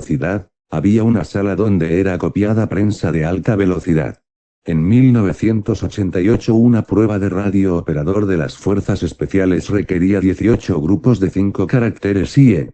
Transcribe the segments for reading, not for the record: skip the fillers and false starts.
velocidad, había una sala donde era copiada prensa de alta velocidad. En 1988 una prueba de radio operador de las fuerzas especiales requería 18 grupos de 5 caracteres IE.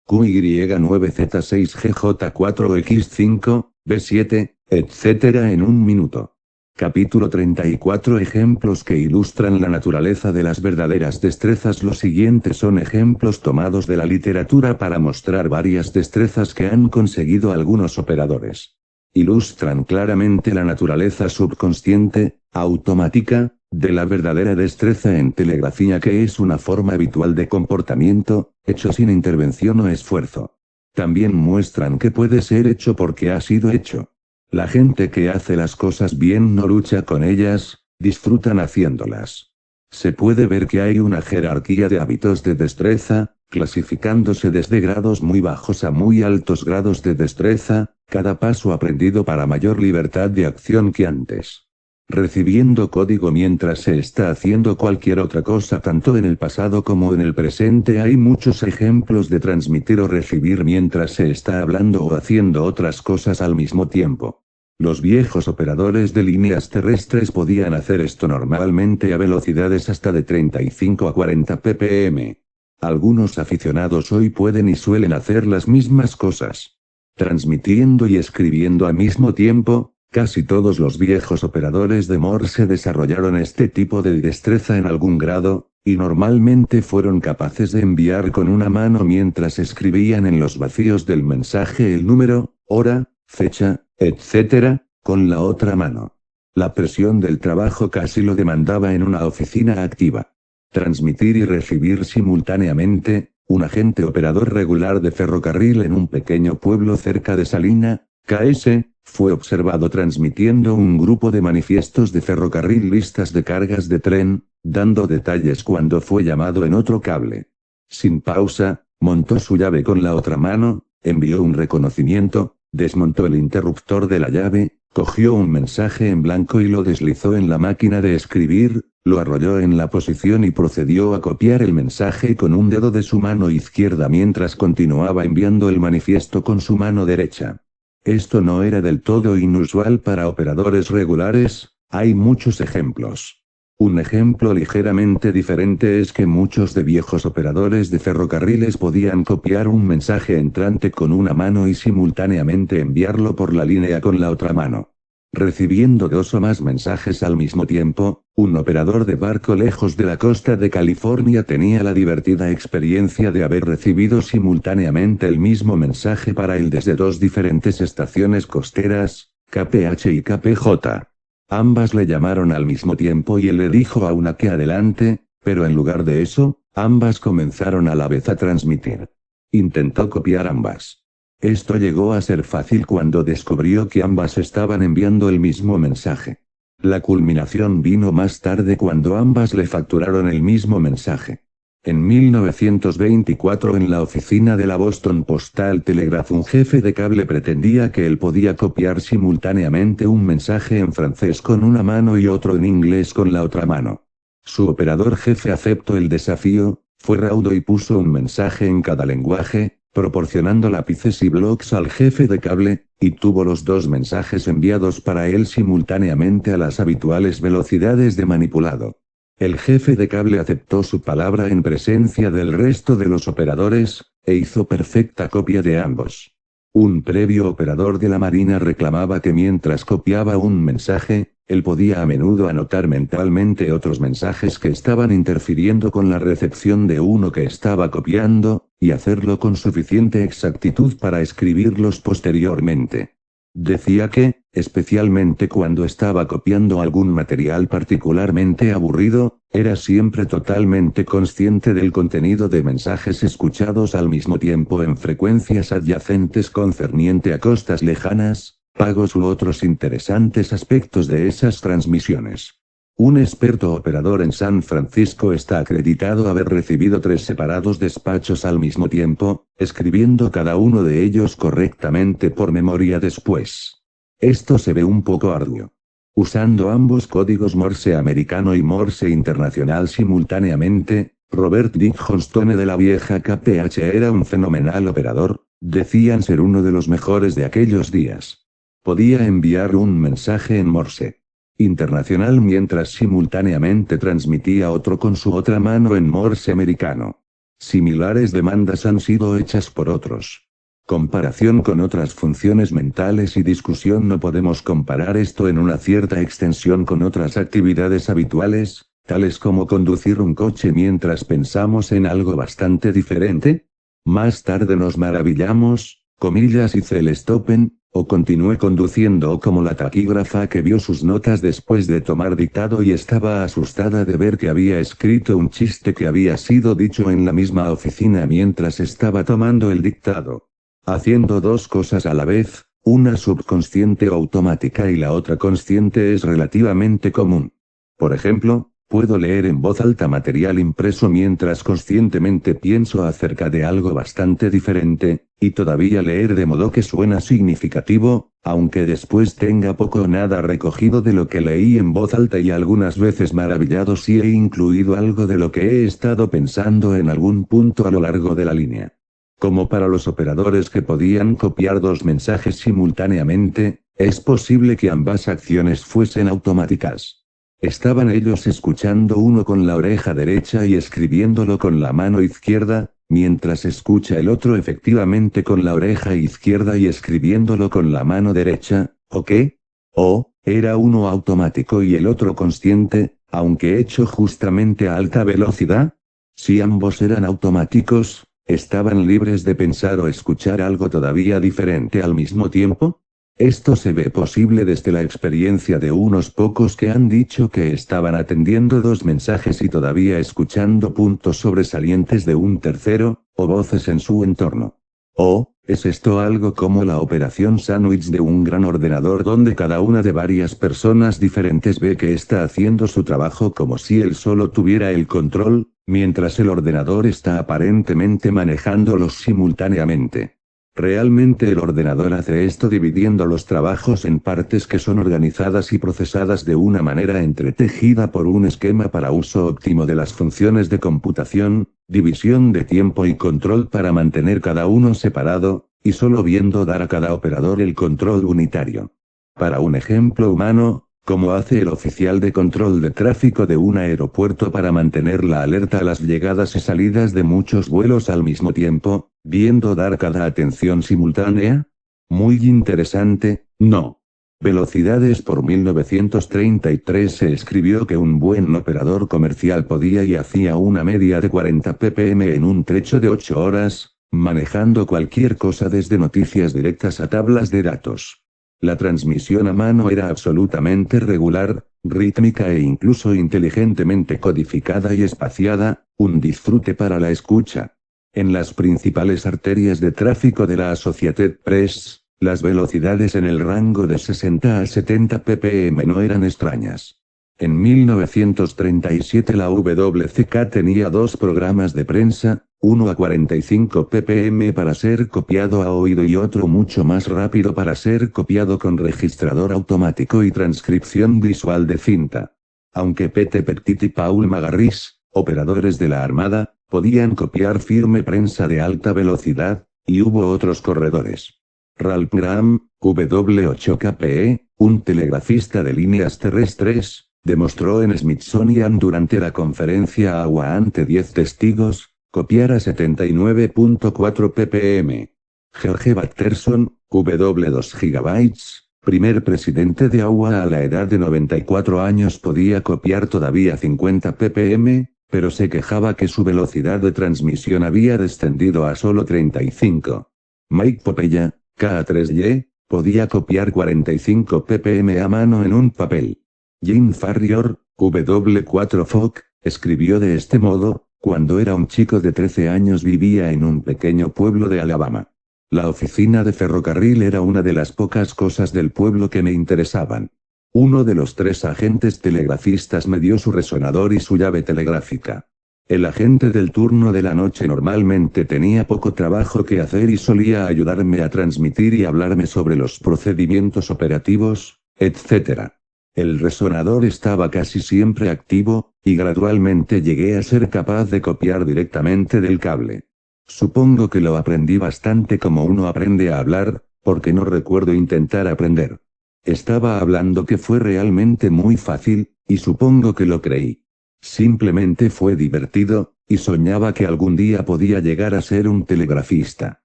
QY9Z6GJ4X5, B7, etc. en un minuto. Capítulo 34. Ejemplos que ilustran la naturaleza de las verdaderas destrezas. Los siguientes son ejemplos tomados de la literatura para mostrar varias destrezas que han conseguido algunos operadores. Ilustran claramente la naturaleza subconsciente, automática, de la verdadera destreza en telegrafía, que es una forma habitual de comportamiento, hecho sin intervención o esfuerzo. También muestran que puede ser hecho porque ha sido hecho. La gente que hace las cosas bien no lucha con ellas, disfrutan haciéndolas. Se puede ver que hay una jerarquía de hábitos de destreza, clasificándose desde grados muy bajos a muy altos grados de destreza, cada paso aprendido para mayor libertad de acción que antes. Recibiendo código mientras se está haciendo cualquier otra cosa, tanto en el pasado como en el presente. Hay muchos ejemplos de transmitir o recibir mientras se está hablando o haciendo otras cosas al mismo tiempo. Los viejos operadores de líneas terrestres podían hacer esto normalmente a velocidades hasta de 35 a 40 ppm. Algunos aficionados hoy pueden y suelen hacer las mismas cosas. Transmitiendo y escribiendo al mismo tiempo. Casi todos los viejos operadores de Morse desarrollaron este tipo de destreza en algún grado, y normalmente fueron capaces de enviar con una mano mientras escribían en los vacíos del mensaje el número, hora, fecha, etc., con la otra mano. La presión del trabajo casi lo demandaba en una oficina activa. Transmitir y recibir simultáneamente. Un agente operador regular de ferrocarril en un pequeño pueblo cerca de Salina, KS, fue observado transmitiendo un grupo de manifiestos de ferrocarril, listas de cargas de tren, dando detalles cuando fue llamado en otro cable. Sin pausa, montó su llave con la otra mano, envió un reconocimiento, desmontó el interruptor de la llave, cogió un mensaje en blanco y lo deslizó en la máquina de escribir, lo arrolló en la posición y procedió a copiar el mensaje con un dedo de su mano izquierda mientras continuaba enviando el manifiesto con su mano derecha. Esto no era del todo inusual para operadores regulares, hay muchos ejemplos. Un ejemplo ligeramente diferente es que muchos de viejos operadores de ferrocarriles podían copiar un mensaje entrante con una mano y simultáneamente enviarlo por la línea con la otra mano. Recibiendo 2 o más mensajes al mismo tiempo, un operador de barco lejos de la costa de California tenía la divertida experiencia de haber recibido simultáneamente el mismo mensaje para él desde 2 diferentes estaciones costeras, KPH y KPJ. Ambas le llamaron al mismo tiempo y él le dijo a una que adelante, pero en lugar de eso, ambas comenzaron a la vez a transmitir. Intentó copiar ambas. Esto llegó a ser fácil cuando descubrió que ambas estaban enviando el mismo mensaje. La culminación vino más tarde cuando ambas le facturaron el mismo mensaje. En 1924, en la oficina de la Boston Postal Telegraph, un jefe de cable pretendía que él podía copiar simultáneamente un mensaje en francés con una mano y otro en inglés con la otra mano. Su operador jefe aceptó el desafío, fue raudo y puso un mensaje en cada lenguaje, proporcionando lápices y blocs al jefe de cable, y tuvo los 2 mensajes enviados para él simultáneamente a las habituales velocidades de manipulado. El jefe de cable aceptó su palabra en presencia del resto de los operadores, e hizo perfecta copia de ambos. Un previo operador de la Marina reclamaba que mientras copiaba un mensaje, él podía a menudo anotar mentalmente otros mensajes que estaban interfiriendo con la recepción de uno que estaba copiando, y hacerlo con suficiente exactitud para escribirlos posteriormente. Decía que, especialmente cuando estaba copiando algún material particularmente aburrido, era siempre totalmente consciente del contenido de mensajes escuchados al mismo tiempo en frecuencias adyacentes concerniente a costas lejanas, pagos u otros interesantes aspectos de esas transmisiones. Un experto operador en San Francisco está acreditado haber recibido 3 separados despachos al mismo tiempo, escribiendo cada uno de ellos correctamente por memoria después. Esto se ve un poco arduo. Usando ambos códigos Morse americano y Morse internacional simultáneamente, Robert Dick Johnstone de la vieja KPH era un fenomenal operador, decían ser uno de los mejores de aquellos días. Podía enviar un mensaje en Morse internacional mientras simultáneamente transmitía otro con su otra mano en Morse americano. Similares demandas han sido hechas por otros. Comparación con otras funciones mentales y discusión. No podemos comparar esto en una cierta extensión con otras actividades habituales, tales como conducir un coche mientras pensamos en algo bastante diferente. Más tarde nos maravillamos, comillas hice el stoppen, o continué conduciendo o como la taquígrafa que vio sus notas después de tomar dictado y estaba asustada de ver que había escrito un chiste que había sido dicho en la misma oficina mientras estaba tomando el dictado. Haciendo dos cosas a la vez, una subconsciente o automática y la otra consciente es relativamente común. Por ejemplo, puedo leer en voz alta material impreso mientras conscientemente pienso acerca de algo bastante diferente, y todavía leer de modo que suena significativo, aunque después tenga poco o nada recogido de lo que leí en voz alta y algunas veces maravillado si he incluido algo de lo que he estado pensando en algún punto a lo largo de la línea. Como para los operadores que podían copiar dos mensajes simultáneamente, es posible que ambas acciones fuesen automáticas. Estaban ellos escuchando uno con la oreja derecha y escribiéndolo con la mano izquierda, mientras escucha el otro efectivamente con la oreja izquierda y escribiéndolo con la mano derecha, ¿o qué? ¿O, era uno automático y el otro consciente, aunque hecho justamente a alta velocidad? Si ambos eran automáticos, ¿estaban libres de pensar o escuchar algo todavía diferente al mismo tiempo? Esto se ve posible desde la experiencia de unos pocos que han dicho que estaban atendiendo dos mensajes y todavía escuchando puntos sobresalientes de un tercero, o voces en su entorno. ¿O, es esto algo como la operación sándwich de un gran ordenador donde cada una de varias personas diferentes ve que está haciendo su trabajo como si él solo tuviera el control, mientras el ordenador está aparentemente manejándolos simultáneamente? Realmente el ordenador hace esto dividiendo los trabajos en partes que son organizadas y procesadas de una manera entretejida por un esquema para uso óptimo de las funciones de computación, división de tiempo y control para mantener cada uno separado, y solo viendo dar a cada operador el control unitario. Para un ejemplo humano, como hace el oficial de control de tráfico de un aeropuerto para mantener la alerta a las llegadas y salidas de muchos vuelos al mismo tiempo, viendo dar cada atención simultánea? Muy interesante, ¿no? Velocidades por 1933 se escribió que un buen operador comercial podía y hacía una media de 40 ppm en un trecho de 8 horas, manejando cualquier cosa desde noticias directas a tablas de datos. La transmisión a mano era absolutamente regular, rítmica e incluso inteligentemente codificada y espaciada, un disfrute para la escucha. En las principales arterias de tráfico de la Associated Press, las velocidades en el rango de 60 a 70 ppm no eran extrañas. En 1937 la WCK tenía dos programas de prensa, uno a 45 ppm para ser copiado a oído y otro mucho más rápido para ser copiado con registrador automático y transcripción visual de cinta. Aunque Pete Pettit y Paul Magarris, operadores de la Armada, podían copiar firme prensa de alta velocidad, y hubo otros corredores. Ralph Graham, W8KPE, un telegrafista de líneas terrestres, demostró en Smithsonian durante la conferencia Agua ante 10 testigos, copiar a 79.4 ppm. George Patterson, W2 GB, primer presidente de Agua a la edad de 94 años podía copiar todavía 50 ppm, pero se quejaba que su velocidad de transmisión había descendido a solo 35. Mike Popella, K3Y, podía copiar 45 ppm a mano en un papel. Jim Farrior, W4 Fock, escribió de este modo: cuando era un chico de 13 años vivía en un pequeño pueblo de Alabama. La oficina de ferrocarril era una de las pocas cosas del pueblo que me interesaban. Uno de los 3 agentes telegrafistas me dio su resonador y su llave telegráfica. El agente del turno de la noche normalmente tenía poco trabajo que hacer y solía ayudarme a transmitir y hablarme sobre los procedimientos operativos, etc. El resonador estaba casi siempre activo, Y gradualmente llegué a ser capaz de copiar directamente del cable. Supongo que lo aprendí bastante como uno aprende a hablar, porque no recuerdo intentar aprender. Estaba hablando que fue realmente muy fácil, y supongo que lo creí. Simplemente fue divertido, y soñaba que algún día podía llegar a ser un telegrafista.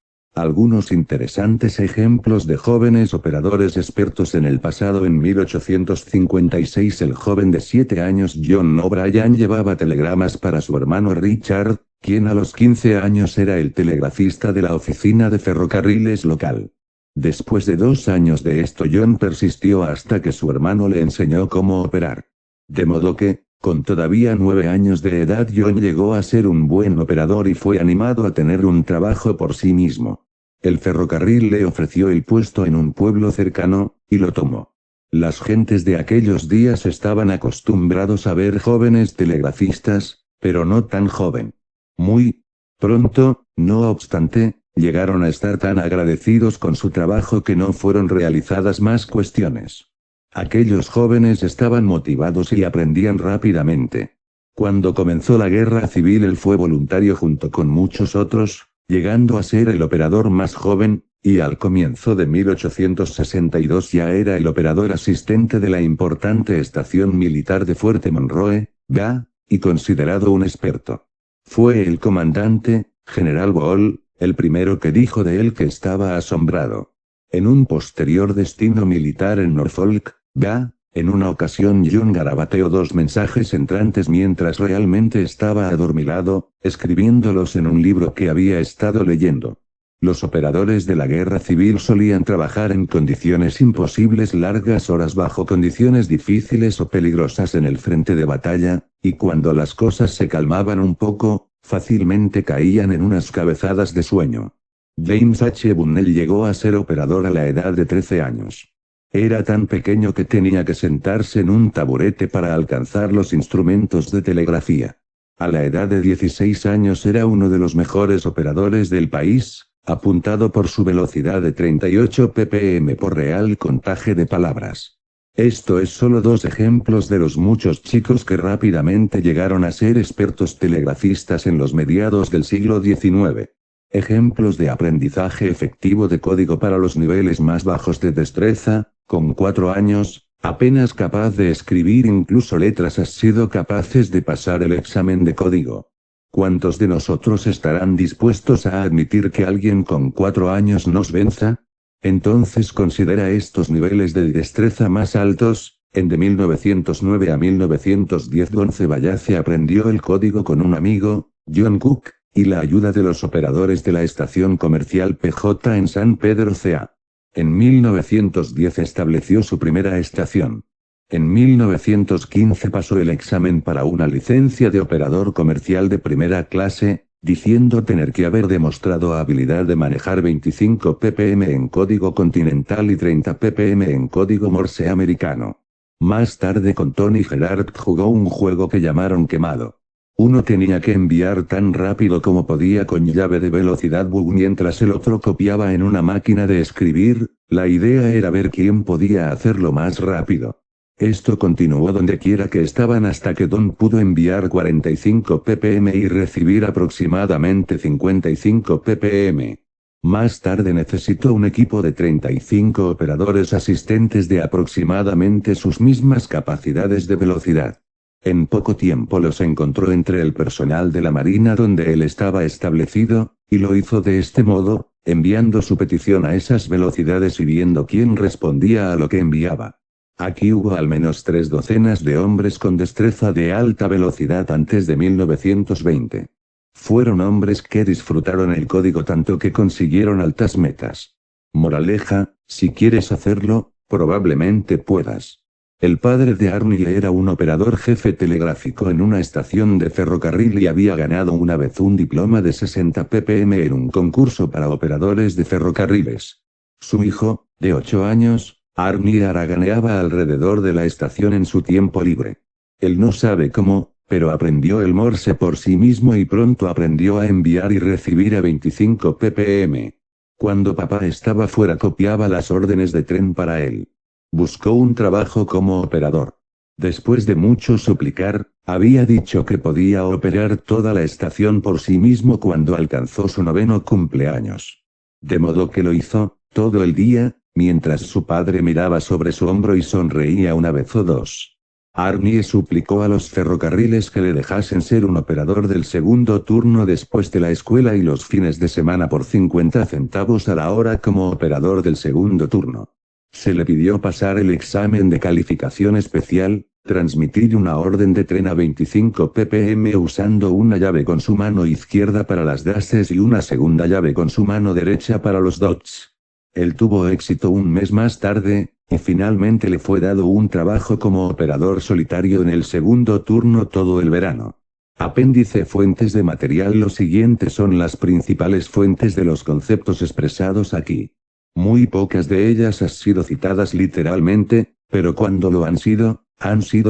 Algunos interesantes ejemplos de jóvenes operadores expertos en el pasado. En 1856 el joven de 7 años John O'Brien llevaba telegramas para su hermano Richard, quien a los 15 años era el telegrafista de la oficina de ferrocarriles local. Después de 2 años de esto John persistió hasta que su hermano le enseñó cómo operar. De modo que, con todavía 9 años de edad John llegó a ser un buen operador y fue animado a tener un trabajo por sí mismo. El ferrocarril le ofreció el puesto en un pueblo cercano, y lo tomó. Las gentes de aquellos días estaban acostumbrados a ver jóvenes telegrafistas, pero no tan joven. Muy pronto, no obstante, llegaron a estar tan agradecidos con su trabajo que no fueron realizadas más cuestiones. Aquellos jóvenes estaban motivados y aprendían rápidamente. Cuando comenzó la guerra civil él fue voluntario junto con muchos otros, llegando a ser el operador más joven, y al comienzo de 1862 ya era el operador asistente de la importante estación militar de Fuerte Monroe, VA, y considerado un experto. Fue el comandante, General Ball, el primero que dijo de él que estaba asombrado. En un posterior destino militar en Norfolk, VA, en una ocasión John garabateó 2 mensajes entrantes mientras realmente estaba adormilado, escribiéndolos en un libro que había estado leyendo. Los operadores de la guerra civil solían trabajar en condiciones imposibles largas horas bajo condiciones difíciles o peligrosas en el frente de batalla, y cuando las cosas se calmaban un poco, fácilmente caían en unas cabezadas de sueño. James H. Bunnell llegó a ser operador a la edad de 13 años. Era tan pequeño que tenía que sentarse en un taburete para alcanzar los instrumentos de telegrafía. A la edad de 16 años era uno de los mejores operadores del país, apuntado por su velocidad de 38 ppm por real contaje de palabras. Esto es solo 2 ejemplos de los muchos chicos que rápidamente llegaron a ser expertos telegrafistas en los mediados del siglo XIX. Ejemplos de aprendizaje efectivo de código para los niveles más bajos de destreza. Con 4 años, apenas capaz de escribir incluso letras, has sido capaces de pasar el examen de código. ¿Cuántos de nosotros estarán dispuestos a admitir que alguien con 4 años nos venza? Entonces considera estos niveles de destreza más altos. De 1909 a 1910 Don Cebayace aprendió el código con un amigo, John Cook, y la ayuda de los operadores de la estación comercial PJ en San Pedro Ca. En 1910 estableció su primera estación. En 1915 pasó el examen para una licencia de operador comercial de primera clase, diciendo tener que haber demostrado habilidad de manejar 25 ppm en código continental y 30 ppm en código Morse americano. Más tarde con Tony Gerard jugó un juego que llamaron quemado. Uno tenía que enviar tan rápido como podía con llave de velocidad bug mientras el otro copiaba en una máquina de escribir. La idea era ver quién podía hacerlo más rápido. Esto continuó donde quiera que estaban hasta que Don pudo enviar 45 ppm y recibir aproximadamente 55 ppm. Más tarde necesitó un equipo de 35 operadores asistentes de aproximadamente sus mismas capacidades de velocidad. En poco tiempo los encontró entre el personal de la Marina donde él estaba establecido, y lo hizo de este modo, enviando su petición a esas velocidades y viendo quién respondía a lo que enviaba. Aquí hubo al menos 3 docenas de hombres con destreza de alta velocidad antes de 1920. Fueron hombres que disfrutaron el código tanto que consiguieron altas metas. Moraleja, si quieres hacerlo, probablemente puedas. El padre de Arnie era un operador jefe telegráfico en una estación de ferrocarril y había ganado una vez un diploma de 60 ppm en un concurso para operadores de ferrocarriles. Su hijo, de 8 años, Arnie haraganeaba alrededor de la estación en su tiempo libre. Él no sabe cómo, pero aprendió el Morse por sí mismo y pronto aprendió a enviar y recibir a 25 ppm. Cuando papá estaba fuera copiaba las órdenes de tren para él. Buscó un trabajo como operador. Después de mucho suplicar, había dicho que podía operar toda la estación por sí mismo cuando alcanzó su 9º cumpleaños. De modo que lo hizo, todo el día, mientras su padre miraba sobre su hombro y sonreía una vez o dos. Arnie suplicó a los ferrocarriles que le dejasen ser un operador del segundo turno después de la escuela y los fines de semana por 50 centavos a la hora como operador del segundo turno. Se le pidió pasar el examen de calificación especial, transmitir una orden de tren a 25 ppm usando una llave con su mano izquierda para las dashes y una segunda llave con su mano derecha para los dots. Él tuvo éxito un mes más tarde, y finalmente le fue dado un trabajo como operador solitario en el segundo turno todo el verano. Apéndice fuentes de material. Los siguientes son las principales fuentes de los conceptos expresados aquí. Muy pocas de ellas han sido citadas literalmente, pero cuando lo han sido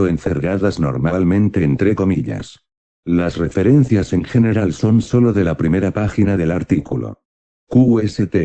encerradas normalmente entre comillas. Las referencias en general son solo de la primera página del artículo. QST.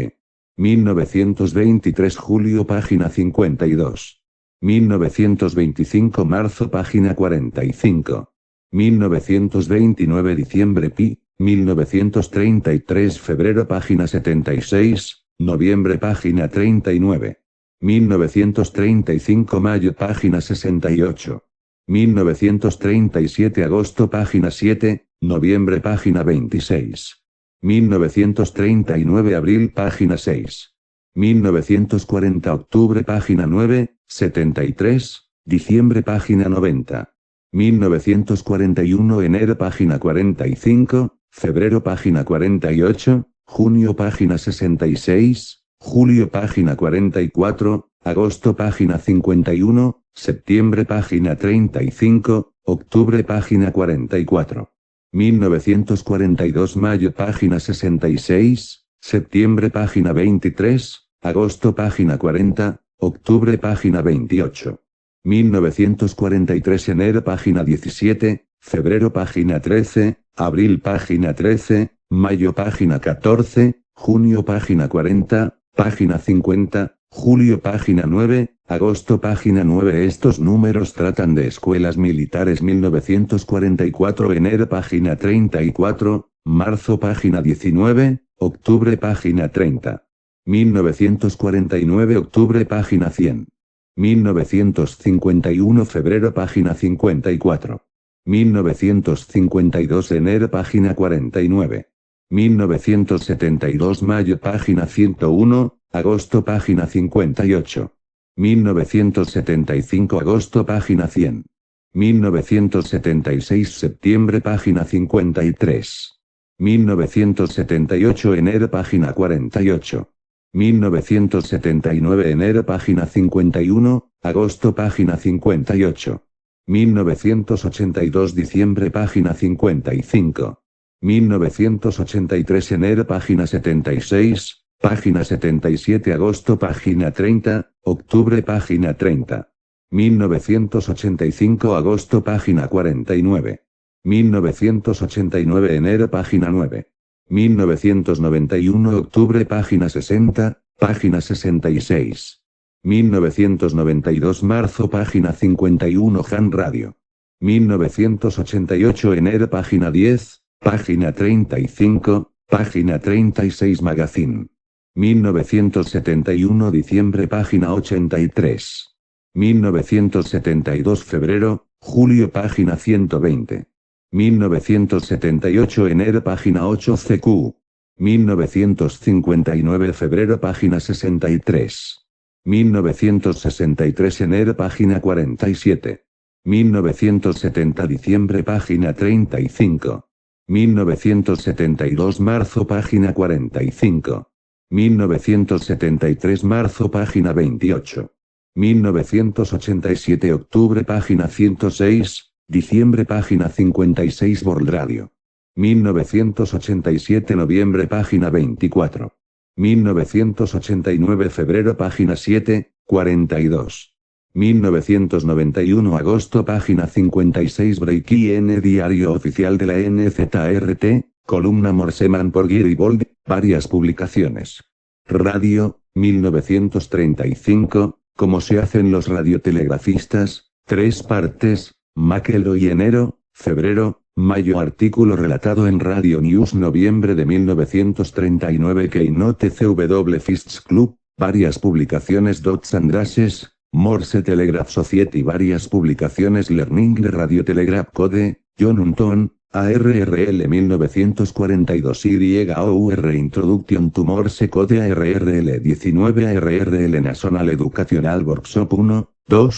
1923 julio página 52. 1925 marzo página 45. 1929 diciembre pi. 1933 febrero página 76. Noviembre página 39. 1935 mayo página 68. 1937 agosto página 7, noviembre página 26. 1939 abril página 6. 1940 octubre página 9, 73, diciembre página 90. 1941 enero página 45, febrero página 48, junio página 66, julio página 44, agosto página 51, septiembre página 35, octubre página 44. 1942 mayo página 66, septiembre página 23, agosto página 40, octubre página 28. 1943 enero página 17, febrero página 13, abril página 13, mayo página 14, junio página 40, página 50, julio página 9, agosto página 9. Estos números tratan de escuelas militares. 1944 enero página 34, marzo página 19, octubre página 30. 1949 octubre página 100. 1951 febrero página 54. 1952 enero página 49. 1972 mayo página 101, agosto página 58. 1975 agosto página 100. 1976 septiembre página 53. 1978 enero página 48. 1979 enero página 51, agosto página 58. 1982 diciembre página 55. 1983 enero página 76, página 77 agosto página 30, octubre página 30. 1985 agosto página 49. 1989 enero página 9. 1991 octubre página 60, página 66. 1992 marzo página 51 Han Radio. 1988 enero página 10, página 35, página 36 Magazine. 1971 diciembre página 83. 1972 febrero, julio página 120. 1978 enero página 8 CQ. 1959 febrero página 63. 1963 enero página 47. 1970 diciembre página 35. 1972 marzo página 45. 1973 marzo página 28. 1987 octubre página 106. Diciembre página 56 World Radio. 1987 noviembre página 24. 1989 febrero página 7, 42. 1991 agosto página 56 Break-In diario oficial de la NZRT, columna Morseman por Gary Bold, varias publicaciones. Radio, 1935, ¿cómo se hacen los radiotelegrafistas? 3 partes, McElroy enero, febrero, mayo. Artículo relatado en Radio News noviembre de 1939. Keynote CW Fists Club, varias publicaciones. Dots and Dashes, Morse Telegraph Society. Varias publicaciones. Learning de Radio Telegraph Code, John Hunton, ARRL 1942. YOUR Introduction to Morse Code. ARRL 19. ARRL National Educational Workshop 1, 2,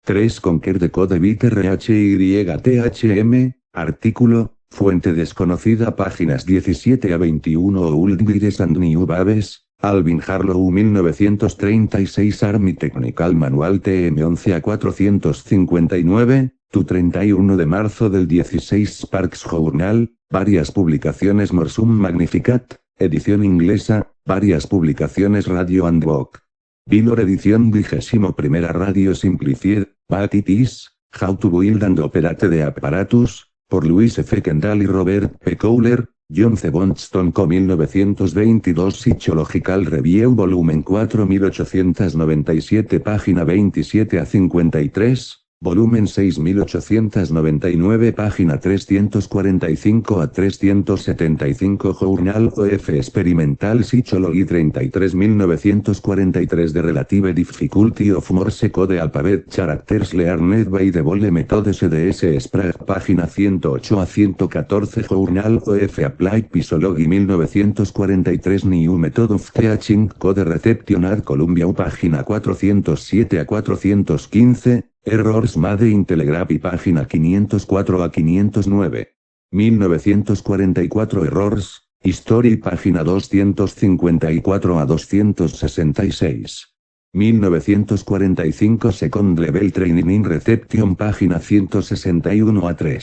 3. Conquer the Code Bit RHYTHM, artículo, fuente desconocida. Páginas 17 a 21. Old Guides and New Babes, Alvin Harlow 1936. Army Technical Manual TM 11 a 459, tu 31 de marzo del 16. Sparks Journal, varias publicaciones. Morsum Magnificat, edición inglesa, varias publicaciones. Radio and Book Villor edición 21. Radio Simplified, What It Is, How to Build and Operate the Apparatus, por Louis F. Kendall y Robert P. Kohler, John C. Bonston Co. 1922. Psychological Review volumen 4 1897. Página 27 a 53. Volumen 6 1899. Página 345 a 375. Journal of Experimental Psychology 33 1943. The Relative Difficulty of Morse Code Alphabet Characters Learned by the Bole Method SDS Sprague. Página 108 a 114. Journal of Applied Psychology 1943. New Method of Teaching Code Reception at Columbia. Página 407 a 415. Errors Made in Telegraph. Página 504 a 509. 1944. Errors, History. Página 254 a 266. 1945. Second Level Training in Reception. Página 161 a 3.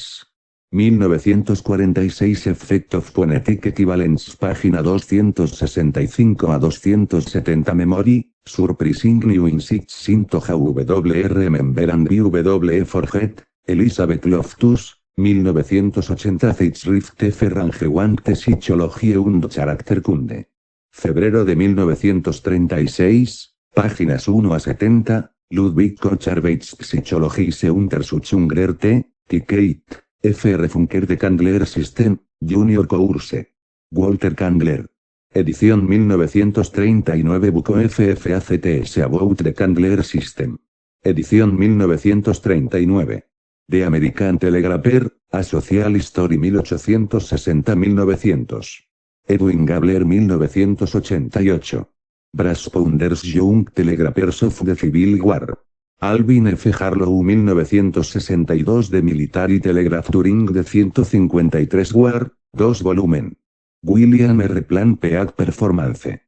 1946. Effect of Phonetic Equivalence. Página 265 a 270. Memory, Surprising New Insights into How WR Remember and W Forget, Elizabeth Loftus, 1980. Zeitschrift Verrangewandte Psychologie und Charakterkunde. Febrero de 1936, páginas 1 a 70, Ludwig Kocharbeit Psychologische Untersuchungen T, Ticket, Fr. Funker de Candler System, Junior Course. Walter Candler. Edición 1939. Buco FFACTS About the Candler System. Edición 1939. The American Telegrapher, A Social History 1860-1900. Edwin Gabler 1988. Brass Pounders Young Telegraphers of the Civil War. Alvin F. Harlow 1962. The Military Telegraph During the 153 War, 2 volumen. William R. Plan Peak Performance.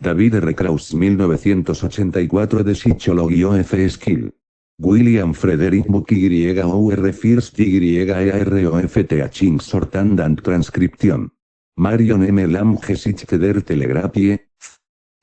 David R. Krauss 1984. The Psychology of Skill. William Frederick Book YOUR First YEAROF Teaching Shorthand and Transcription. Marion M. Lamb Geschichte Telegraphie.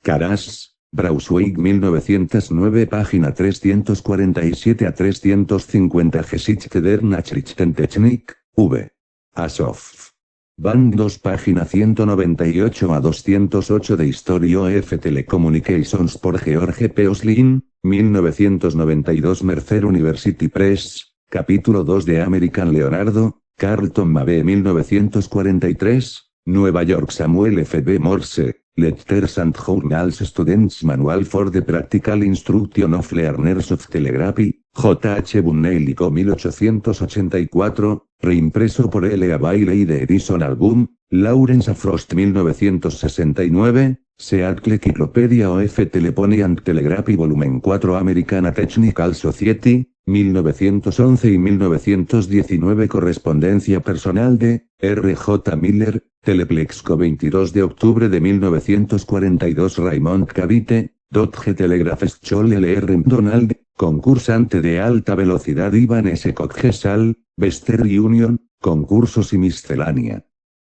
Caras, Braunschweig 1909. Página 347 a 350. Geschichte der Nachrichtentechnik, V. Asof. Band 2. Página 198 a 208. De History of Telecommunications por George P. Oslin, 1992. Mercer University Press, capítulo 2 de American Leonardo, Carlton Mabe 1943, Nueva York. Samuel F. B. Morse, Letters and Journals Students Manual for the Practical Instruction of Learners of Telegraphy, J. H. Bunnell y Co. 1884, reimpreso por L. A. Bailey de Edison Album, Lawrence A. Frost 1969, Seattle Cyclopedia of Telephony and Telegraphy Volumen 4 American Technical Society, 1911 y 1919. Correspondencia personal de R. J. Miller, Teleplexco 22 de octubre de 1942. Raymond Cavite, Dodge Telegraph School L.R. Donald, concursante de alta velocidad. Ivan S. Coggeshall, Western Union, concursos y miscelánea.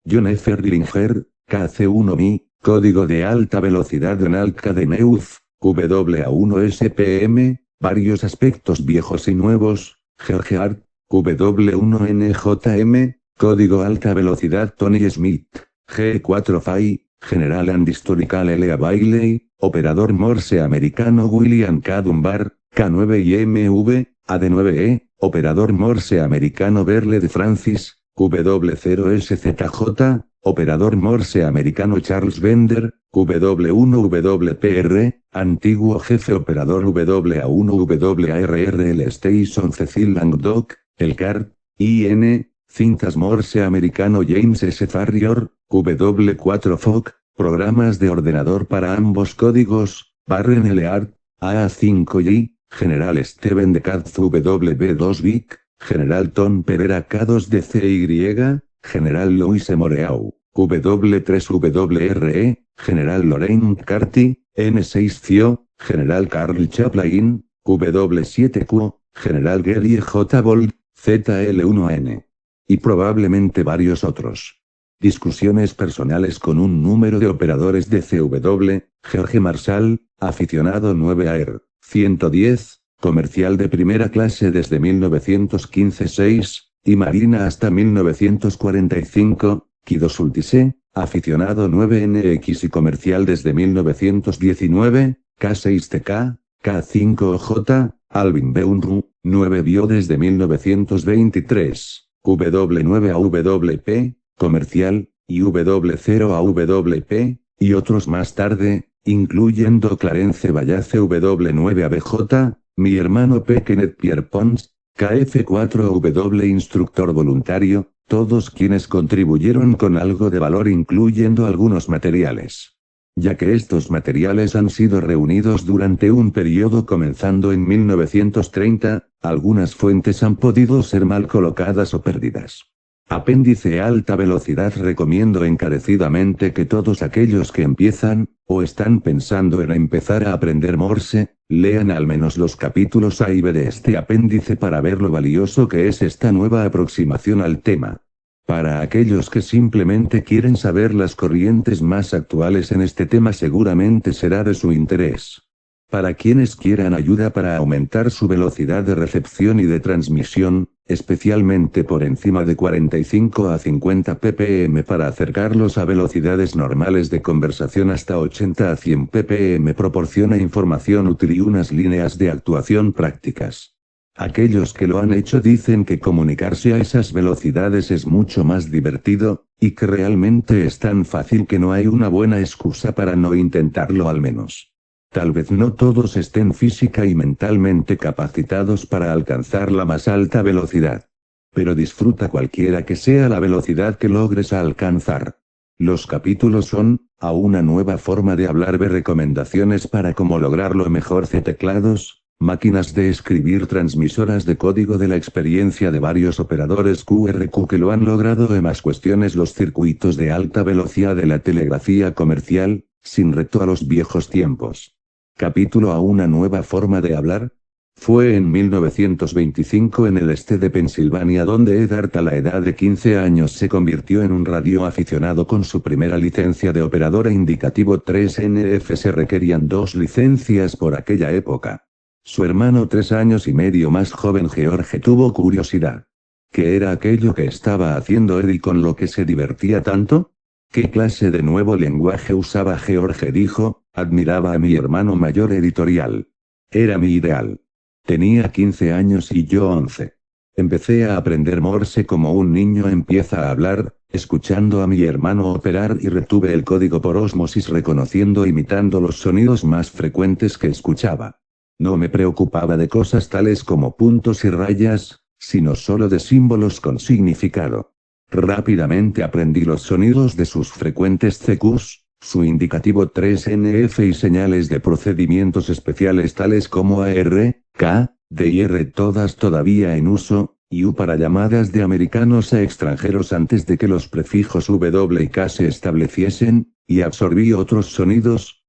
John F. Rillinger, KC1Mi, código de alta velocidad. Donald K. de Neuf, WA1 SPM, varios aspectos viejos y nuevos. George Hart, W1NJM, código alta velocidad. Tony Smith, G4FI, General and Historical L.A. Bailey, operador Morse americano. William K. Dunbar, K9IMV, AD9E, operador Morse americano Berle de Francis, W0SZJ, operador Morse americano Charles Bender, W1WPR, antiguo jefe operador WA1WARRL Station Cecil Langdoc, el CAR, IN, cintas Morse americano James S. Farrior, W4FOC, programas de ordenador para ambos códigos, Barren Leard, AA5Y, General Steven de Katz W2VIC, General Tom Pereira K2DCY, General Louis Moreau, W3WRE, General Lorraine McCarthy, N6 CIO, General Carl Chaplain, W7Q, General Gary J. Bold, ZL1N. Y probablemente varios otros. Discusiones personales con un número de operadores de CW, George Marshall, aficionado 9AR, 110, comercial de primera clase desde 1915-6, y marina hasta 1945, Kido Sultise, aficionado 9NX y comercial desde 1919, K6TK, K5OJ, Alvin Beunru, 9 Bio desde 1923, W9AWP, comercial, y W0AWP, y otros más tarde, incluyendo Clarence Wallace W9ABJ, mi hermano P. Kenneth Pierre Pons, KF4W instructor voluntario, todos quienes contribuyeron con algo de valor incluyendo algunos materiales. Ya que estos materiales han sido reunidos durante un periodo comenzando en 1930, algunas fuentes han podido ser mal colocadas o perdidas. Apéndice alta velocidad. Recomiendo encarecidamente que todos aquellos que empiezan, o están pensando en empezar a aprender Morse, lean al menos los capítulos A y B de este apéndice para ver lo valioso que es esta nueva aproximación al tema. Para aquellos que simplemente quieren saber las corrientes más actuales en este tema seguramente será de su interés. Para quienes quieran ayuda para aumentar su velocidad de recepción y de transmisión, especialmente por encima de 45 a 50 ppm para acercarlos a velocidades normales de conversación hasta 80 a 100 ppm, proporciona información útil y unas líneas de actuación prácticas. Aquellos que lo han hecho dicen que comunicarse a esas velocidades es mucho más divertido, y que realmente es tan fácil que no hay una buena excusa para no intentarlo al menos. Tal vez no todos estén física y mentalmente capacitados para alcanzar la más alta velocidad. Pero disfruta cualquiera que sea la velocidad que logres alcanzar. Los capítulos son, a una nueva forma de hablar, de recomendaciones para cómo lograrlo mejor, C teclados, máquinas de escribir, transmisoras de código, de la experiencia de varios operadores QRQ que lo han logrado, de más cuestiones, los circuitos de alta velocidad de la telegrafía comercial, sin reto a los viejos tiempos. Capítulo a una nueva forma de hablar. Fue en 1925 en el este de Pensilvania donde Ed Hart a la edad de 15 años se convirtió en un radioaficionado con su primera licencia de operadora indicativo 3NF. Se requerían 2 licencias por aquella época. Su hermano 3 años y medio más joven George tuvo curiosidad. ¿Qué era aquello que estaba haciendo Ed y con lo que se divertía tanto? ¿Qué clase de nuevo lenguaje usaba George? Dijo, admiraba a mi hermano mayor. Editorial. Era mi ideal. Tenía 15 años y yo 11. Empecé a aprender Morse como un niño empieza a hablar, escuchando a mi hermano operar, y retuve el código por ósmosis, reconociendo e imitando los sonidos más frecuentes que escuchaba. No me preocupaba de cosas tales como puntos y rayas, sino solo de símbolos con significado. Rápidamente aprendí los sonidos de sus frecuentes CQs, su indicativo 3NF y señales de procedimientos especiales tales como AR, K, D y R, todas todavía en uso, y U para llamadas de americanos a extranjeros antes de que los prefijos W y K se estableciesen, y absorbí otros sonidos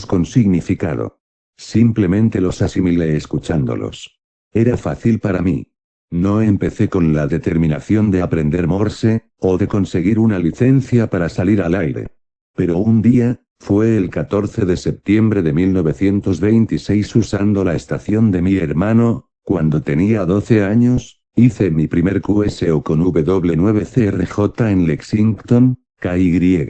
con significado. Simplemente los asimilé escuchándolos. Era fácil para mí. No empecé con la determinación de aprender Morse, o de conseguir una licencia para salir al aire. Pero un día, fue el 14 de septiembre de 1926, usando la estación de mi hermano, cuando tenía 12 años, hice mi primer QSO con W9CRJ en Lexington, KY.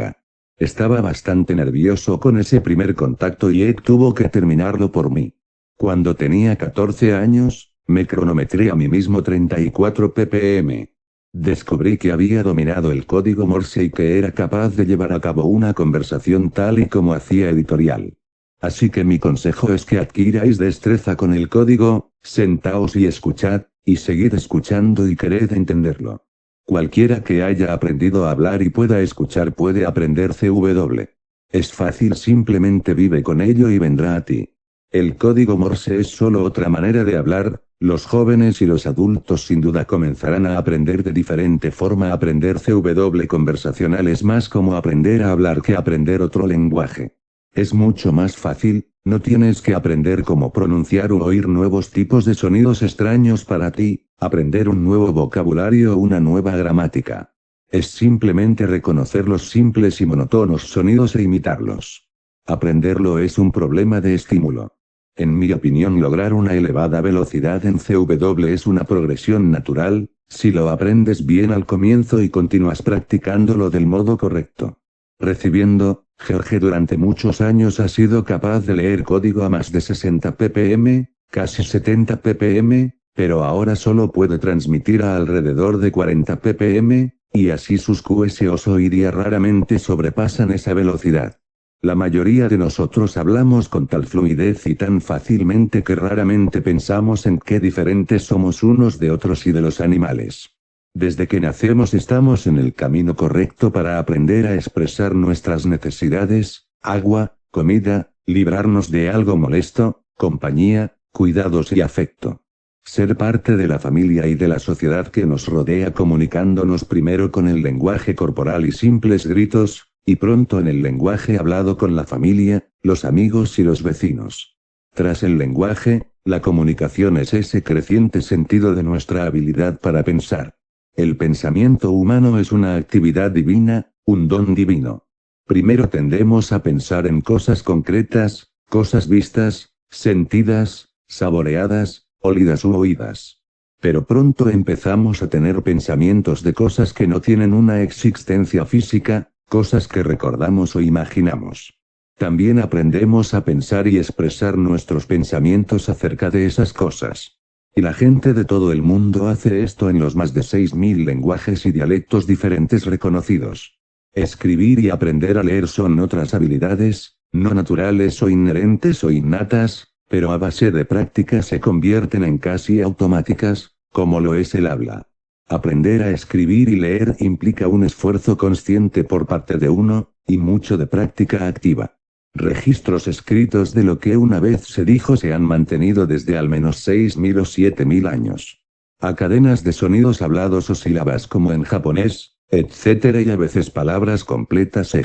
Estaba bastante nervioso con ese primer contacto y Ed tuvo que terminarlo por mí. Cuando tenía 14 años, Me cronometré a mí mismo 34 ppm. Descubrí que había dominado el código Morse y que era capaz de llevar a cabo una conversación tal y como hacía Editorial. Así que mi consejo es que adquiráis destreza con el código, sentaos y escuchad, y seguid escuchando y quered entenderlo. Cualquiera que haya aprendido a hablar y pueda escuchar puede aprender CW. Es fácil, simplemente vive con ello y vendrá a ti. El código Morse es solo otra manera de hablar, los jóvenes y los adultos sin duda comenzarán a aprender de diferente forma. Aprender CW conversacional es más como aprender a hablar que aprender otro lenguaje. Es mucho más fácil, no tienes que aprender cómo pronunciar o oír nuevos tipos de sonidos extraños para ti, aprender un nuevo vocabulario o una nueva gramática. Es simplemente reconocer los simples y monótonos sonidos e imitarlos. Aprenderlo es un problema de estímulo. En mi opinión, lograr una elevada velocidad en CW es una progresión natural, si lo aprendes bien al comienzo y continúas practicándolo del modo correcto. Recibiendo, Jorge durante muchos años ha sido capaz de leer código a más de 60 ppm, casi 70 ppm, pero ahora solo puede transmitir a alrededor de 40 ppm, y así sus QSOs o iria raramente sobrepasan esa velocidad. La mayoría de nosotros hablamos con tal fluidez y tan fácilmente que raramente pensamos en qué diferentes somos unos de otros y de los animales. Desde que nacemos estamos en el camino correcto para aprender a expresar nuestras necesidades, agua, comida, librarnos de algo molesto, compañía, cuidados y afecto. Ser parte de la familia y de la sociedad que nos rodea, comunicándonos primero con el lenguaje corporal y simples gritos, y pronto en el lenguaje hablado con la familia, los amigos y los vecinos. Tras el lenguaje, la comunicación es ese creciente sentido de nuestra habilidad para pensar. El pensamiento humano es una actividad divina, un don divino. Primero tendemos a pensar en cosas concretas, cosas vistas, sentidas, saboreadas, olidas u oídas. Pero pronto empezamos a tener pensamientos de cosas que no tienen una existencia física, cosas que recordamos o imaginamos. También aprendemos a pensar y expresar nuestros pensamientos acerca de esas cosas. Y la gente de todo el mundo hace esto en los más de 6.000 lenguajes y dialectos diferentes reconocidos. Escribir y aprender a leer son otras habilidades, no naturales o inherentes o innatas, pero a base de práctica se convierten en casi automáticas, como lo es el habla. Aprender a escribir y leer implica un esfuerzo consciente por parte de uno, y mucho de práctica activa. Registros escritos de lo que una vez se dijo se han mantenido desde al menos 6.000 o 7.000 años. A cadenas de sonidos hablados o sílabas como en japonés, etc. y a veces palabras completas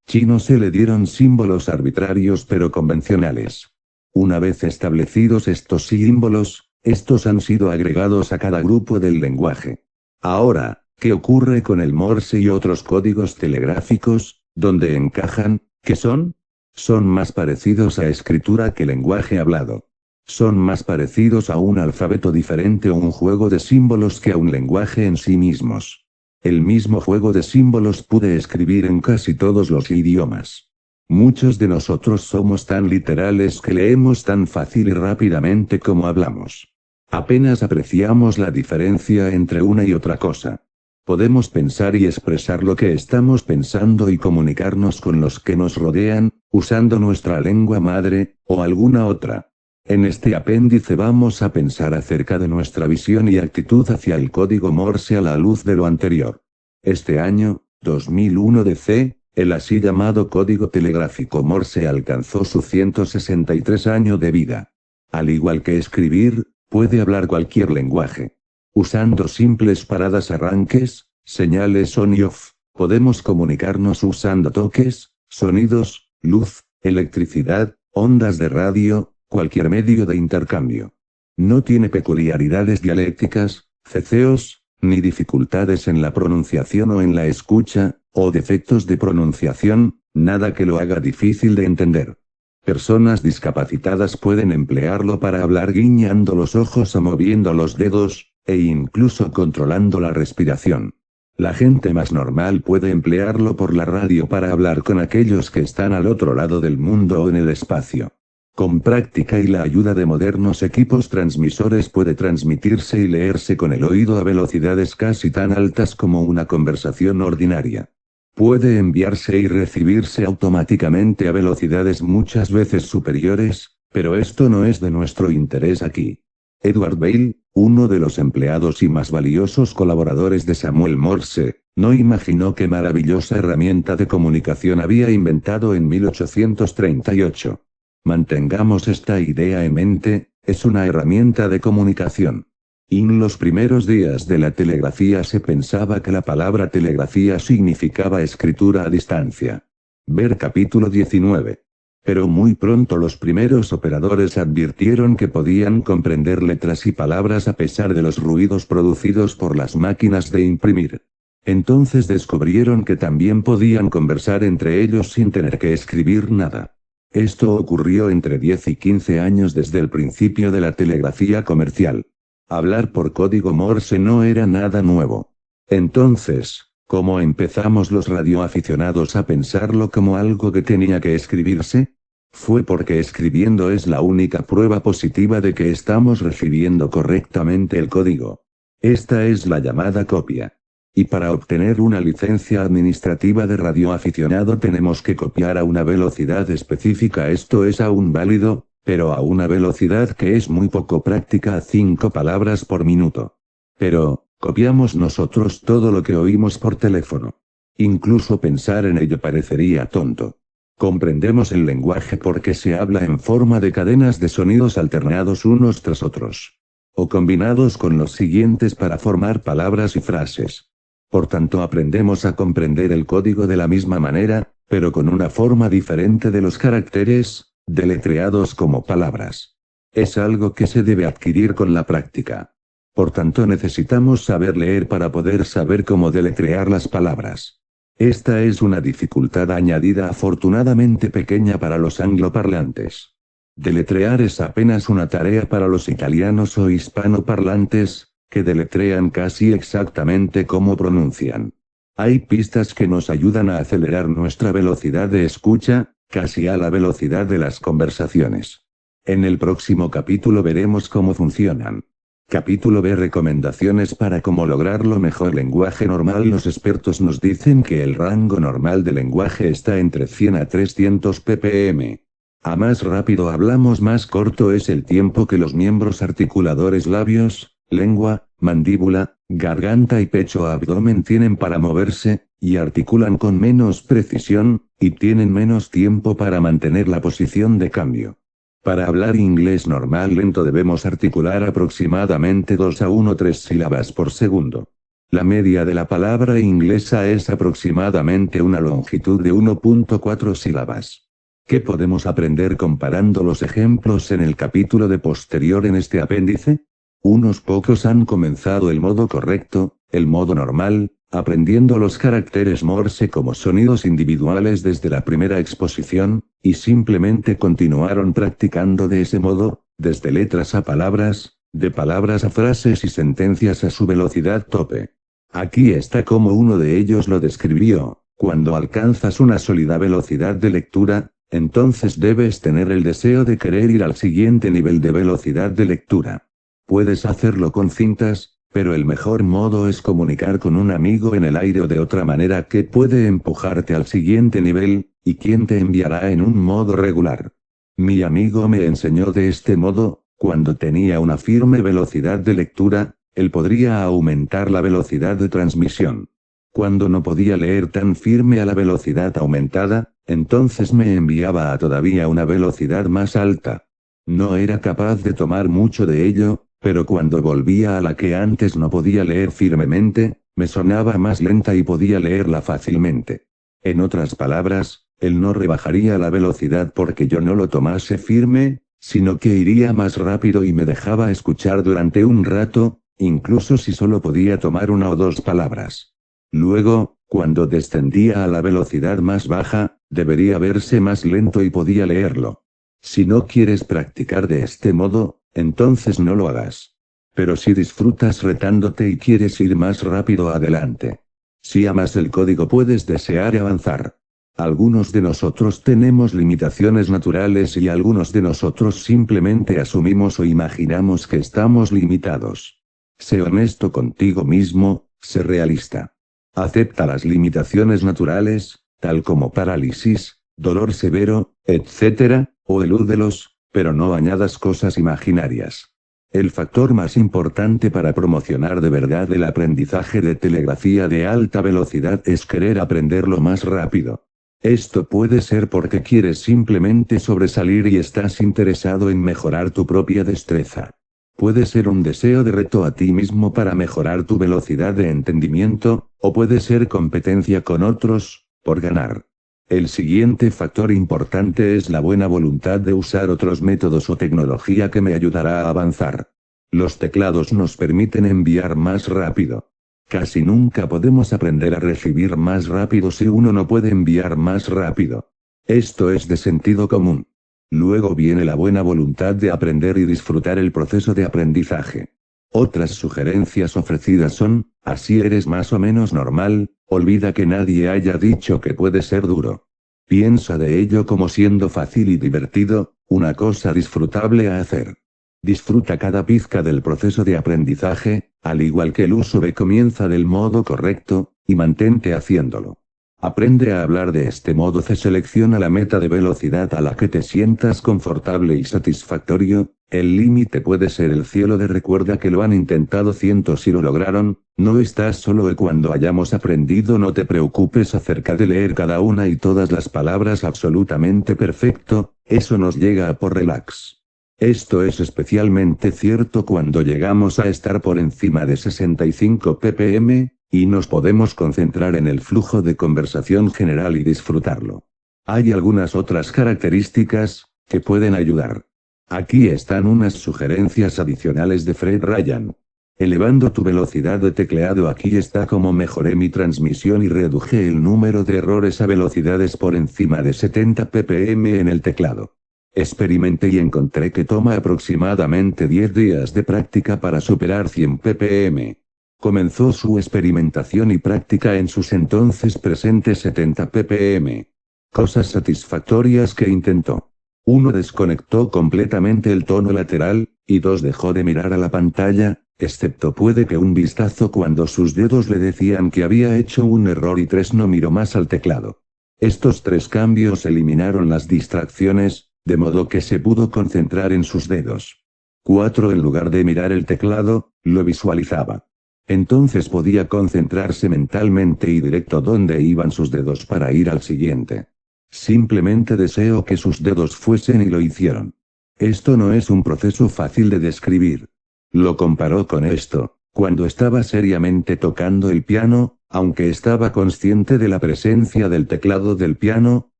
chino se le dieron símbolos arbitrarios pero convencionales. Una vez establecidos estos símbolos, estos han sido agregados a cada grupo del lenguaje. Ahora, ¿qué ocurre con el Morse y otros códigos telegráficos? ¿Dónde encajan? ¿Qué son? Son más parecidos a escritura que lenguaje hablado. Son más parecidos a un alfabeto diferente o un juego de símbolos que a un lenguaje en sí mismos. El mismo juego de símbolos pude escribir en casi todos los idiomas. Muchos de nosotros somos tan literales que leemos tan fácil y rápidamente como hablamos. Apenas apreciamos la diferencia entre una y otra cosa. Podemos pensar y expresar lo que estamos pensando y comunicarnos con los que nos rodean, usando nuestra lengua madre, o alguna otra. En este apéndice vamos a pensar acerca de nuestra visión y actitud hacia el código Morse a la luz de lo anterior. Este año, 2001 DC, el así llamado código telegráfico Morse alcanzó su 163 año de vida. Al igual que escribir, puede hablar cualquier lenguaje. Usando simples paradas arranques, señales on y off, podemos comunicarnos usando toques, sonidos, luz, electricidad, ondas de radio, cualquier medio de intercambio. No tiene peculiaridades dialécticas, ceceos, ni dificultades en la pronunciación o en la escucha, o defectos de pronunciación, nada que lo haga difícil de entender. Personas discapacitadas pueden emplearlo para hablar guiñando los ojos o moviendo los dedos, e incluso controlando la respiración. La gente más normal puede emplearlo por la radio para hablar con aquellos que están al otro lado del mundo o en el espacio. Con práctica y la ayuda de modernos equipos transmisores puede transmitirse y leerse con el oído a velocidades casi tan altas como una conversación ordinaria. Puede enviarse y recibirse automáticamente a velocidades muchas veces superiores, pero esto no es de nuestro interés aquí. Edward Bale, uno de los empleados y más valiosos colaboradores de Samuel Morse, no imaginó qué maravillosa herramienta de comunicación había inventado en 1838. Mantengamos esta idea en mente, es una herramienta de comunicación. En los primeros días de la telegrafía se pensaba que la palabra telegrafía significaba escritura a distancia. Ver capítulo 19. Pero muy pronto los primeros operadores advirtieron que podían comprender letras y palabras a pesar de los ruidos producidos por las máquinas de imprimir. Entonces descubrieron que también podían conversar entre ellos sin tener que escribir nada. Esto ocurrió entre 10 y 15 años desde el principio de la telegrafía comercial. Hablar por código Morse no era nada nuevo. Entonces, ¿cómo empezamos los radioaficionados a pensarlo como algo que tenía que escribirse? Fue porque escribiendo es la única prueba positiva de que estamos recibiendo correctamente el código. Esta es la llamada copia. Y para obtener una licencia administrativa de radioaficionado tenemos que copiar a una velocidad específica. Esto es aún válido, pero a una velocidad que es muy poco práctica, a 5 palabras por minuto. Pero, copiamos nosotros todo lo que oímos por teléfono. Incluso pensar en ello parecería tonto. Comprendemos el lenguaje porque se habla en forma de cadenas de sonidos alternados unos tras otros. O combinados con los siguientes para formar palabras y frases. Por tanto aprendemos a comprender el código de la misma manera, pero con una forma diferente de los caracteres, deletreados como palabras. Es algo que se debe adquirir con la práctica. Por tanto necesitamos saber leer para poder saber cómo deletrear las palabras. Esta es una dificultad añadida afortunadamente pequeña para los angloparlantes. Deletrear es apenas una tarea para los italianos o hispanoparlantes, que deletrean casi exactamente como pronuncian. Hay pistas que nos ayudan a acelerar nuestra velocidad de escucha, casi a la velocidad de las conversaciones. En el próximo capítulo veremos cómo funcionan. Capítulo B. Recomendaciones para cómo lograrlo mejor. Lenguaje normal. Los expertos nos dicen que el rango normal de lenguaje está entre 100 a 300 ppm. A más rápido hablamos, más corto es el tiempo que los miembros articuladores labios, lengua, mandíbula, garganta y pecho abdomen tienen para moverse, y articulan con menos precisión, y tienen menos tiempo para mantener la posición de cambio. Para hablar inglés normal lento debemos articular aproximadamente 2 a 1,3 sílabas por segundo. La media de la palabra inglesa es aproximadamente una longitud de 1,4 sílabas. ¿Qué podemos aprender comparando los ejemplos en el capítulo de posterior en este apéndice? Unos pocos han comenzado el modo correcto, el modo normal, aprendiendo los caracteres Morse como sonidos individuales desde la primera exposición, y simplemente continuaron practicando de ese modo, desde letras a palabras, de palabras a frases y sentencias a su velocidad tope. Aquí está como uno de ellos lo describió: cuando alcanzas una sólida velocidad de lectura, entonces debes tener el deseo de querer ir al siguiente nivel de velocidad de lectura. Puedes hacerlo con cintas, pero el mejor modo es comunicar con un amigo en el aire o de otra manera que puede empujarte al siguiente nivel, y quien te enviará en un modo regular. Mi amigo me enseñó de este modo: cuando tenía una firme velocidad de lectura, él podría aumentar la velocidad de transmisión. Cuando no podía leer tan firme a la velocidad aumentada, entonces me enviaba a todavía una velocidad más alta. No era capaz de tomar mucho de ello, pero cuando volvía a la que antes no podía leer firmemente, me sonaba más lenta y podía leerla fácilmente. En otras palabras, él no rebajaría la velocidad porque yo no lo tomase firme, sino que iría más rápido y me dejaba escuchar durante un rato, incluso si solo podía tomar una o dos palabras. Luego, cuando descendía a la velocidad más baja, debería verse más lento y podía leerlo. Si no quieres practicar de este modo, entonces no lo hagas. Pero si disfrutas retándote y quieres ir más rápido adelante. Si amas el código puedes desear avanzar. Algunos de nosotros tenemos limitaciones naturales y algunos de nosotros simplemente asumimos o imaginamos que estamos limitados. Sé honesto contigo mismo, sé realista. Acepta las limitaciones naturales, tal como parálisis, dolor severo, etc., o elúdelos, pero no añadas cosas imaginarias. El factor más importante para promocionar de verdad el aprendizaje de telegrafía de alta velocidad es querer aprenderlo más rápido. Esto puede ser porque quieres simplemente sobresalir y estás interesado en mejorar tu propia destreza. Puede ser un deseo de reto a ti mismo para mejorar tu velocidad de entendimiento, o puede ser competencia con otros, por ganar. El siguiente factor importante es la buena voluntad de usar otros métodos o tecnología que me ayudará a avanzar. Los teclados nos permiten enviar más rápido. Casi nunca podemos aprender a recibir más rápido si uno no puede enviar más rápido. Esto es de sentido común. Luego viene la buena voluntad de aprender y disfrutar el proceso de aprendizaje. Otras sugerencias ofrecidas son: así eres más o menos normal, olvida que nadie haya dicho que puede ser duro. Piensa de ello como siendo fácil y divertido, una cosa disfrutable a hacer. Disfruta cada pizca del proceso de aprendizaje, al igual que el uso de comienza del modo correcto, y mantente haciéndolo. Aprende a hablar de este modo. Selecciona la meta de velocidad a la que te sientas confortable y satisfactorio. El límite puede ser el cielo. Recuerda que lo han intentado cientos y lo lograron. No estás solo. Y cuando hayamos aprendido, no te preocupes acerca de leer cada una y todas las palabras absolutamente perfecto, eso nos llega a por relax. Esto es especialmente cierto cuando llegamos a estar por encima de 65 ppm, y nos podemos concentrar en el flujo de conversación general y disfrutarlo. Hay algunas otras características que pueden ayudar. Aquí están unas sugerencias adicionales de Fred Ryan. Elevando tu velocidad de tecleado. Aquí está cómo mejoré mi transmisión y reduje el número de errores a velocidades por encima de 70 ppm en el teclado. Experimenté y encontré que toma aproximadamente 10 días de práctica para superar 100 ppm. Comenzó su experimentación y práctica en sus entonces presentes 70 ppm. Cosas satisfactorias que intentó. 1. Desconectó completamente el tono lateral, y 2. Dejó de mirar a la pantalla, excepto puede que un vistazo cuando sus dedos le decían que había hecho un error, y 3. No miró más al teclado. Estos 3 cambios eliminaron las distracciones, de modo que se pudo concentrar en sus dedos. 4. En lugar de mirar el teclado, lo visualizaba. Entonces podía concentrarse mentalmente y directo donde iban sus dedos para ir al siguiente. Simplemente deseo que sus dedos fuesen y lo hicieron. Esto no es un proceso fácil de describir. Lo comparó con esto: cuando estaba seriamente tocando el piano, aunque estaba consciente de la presencia del teclado del piano,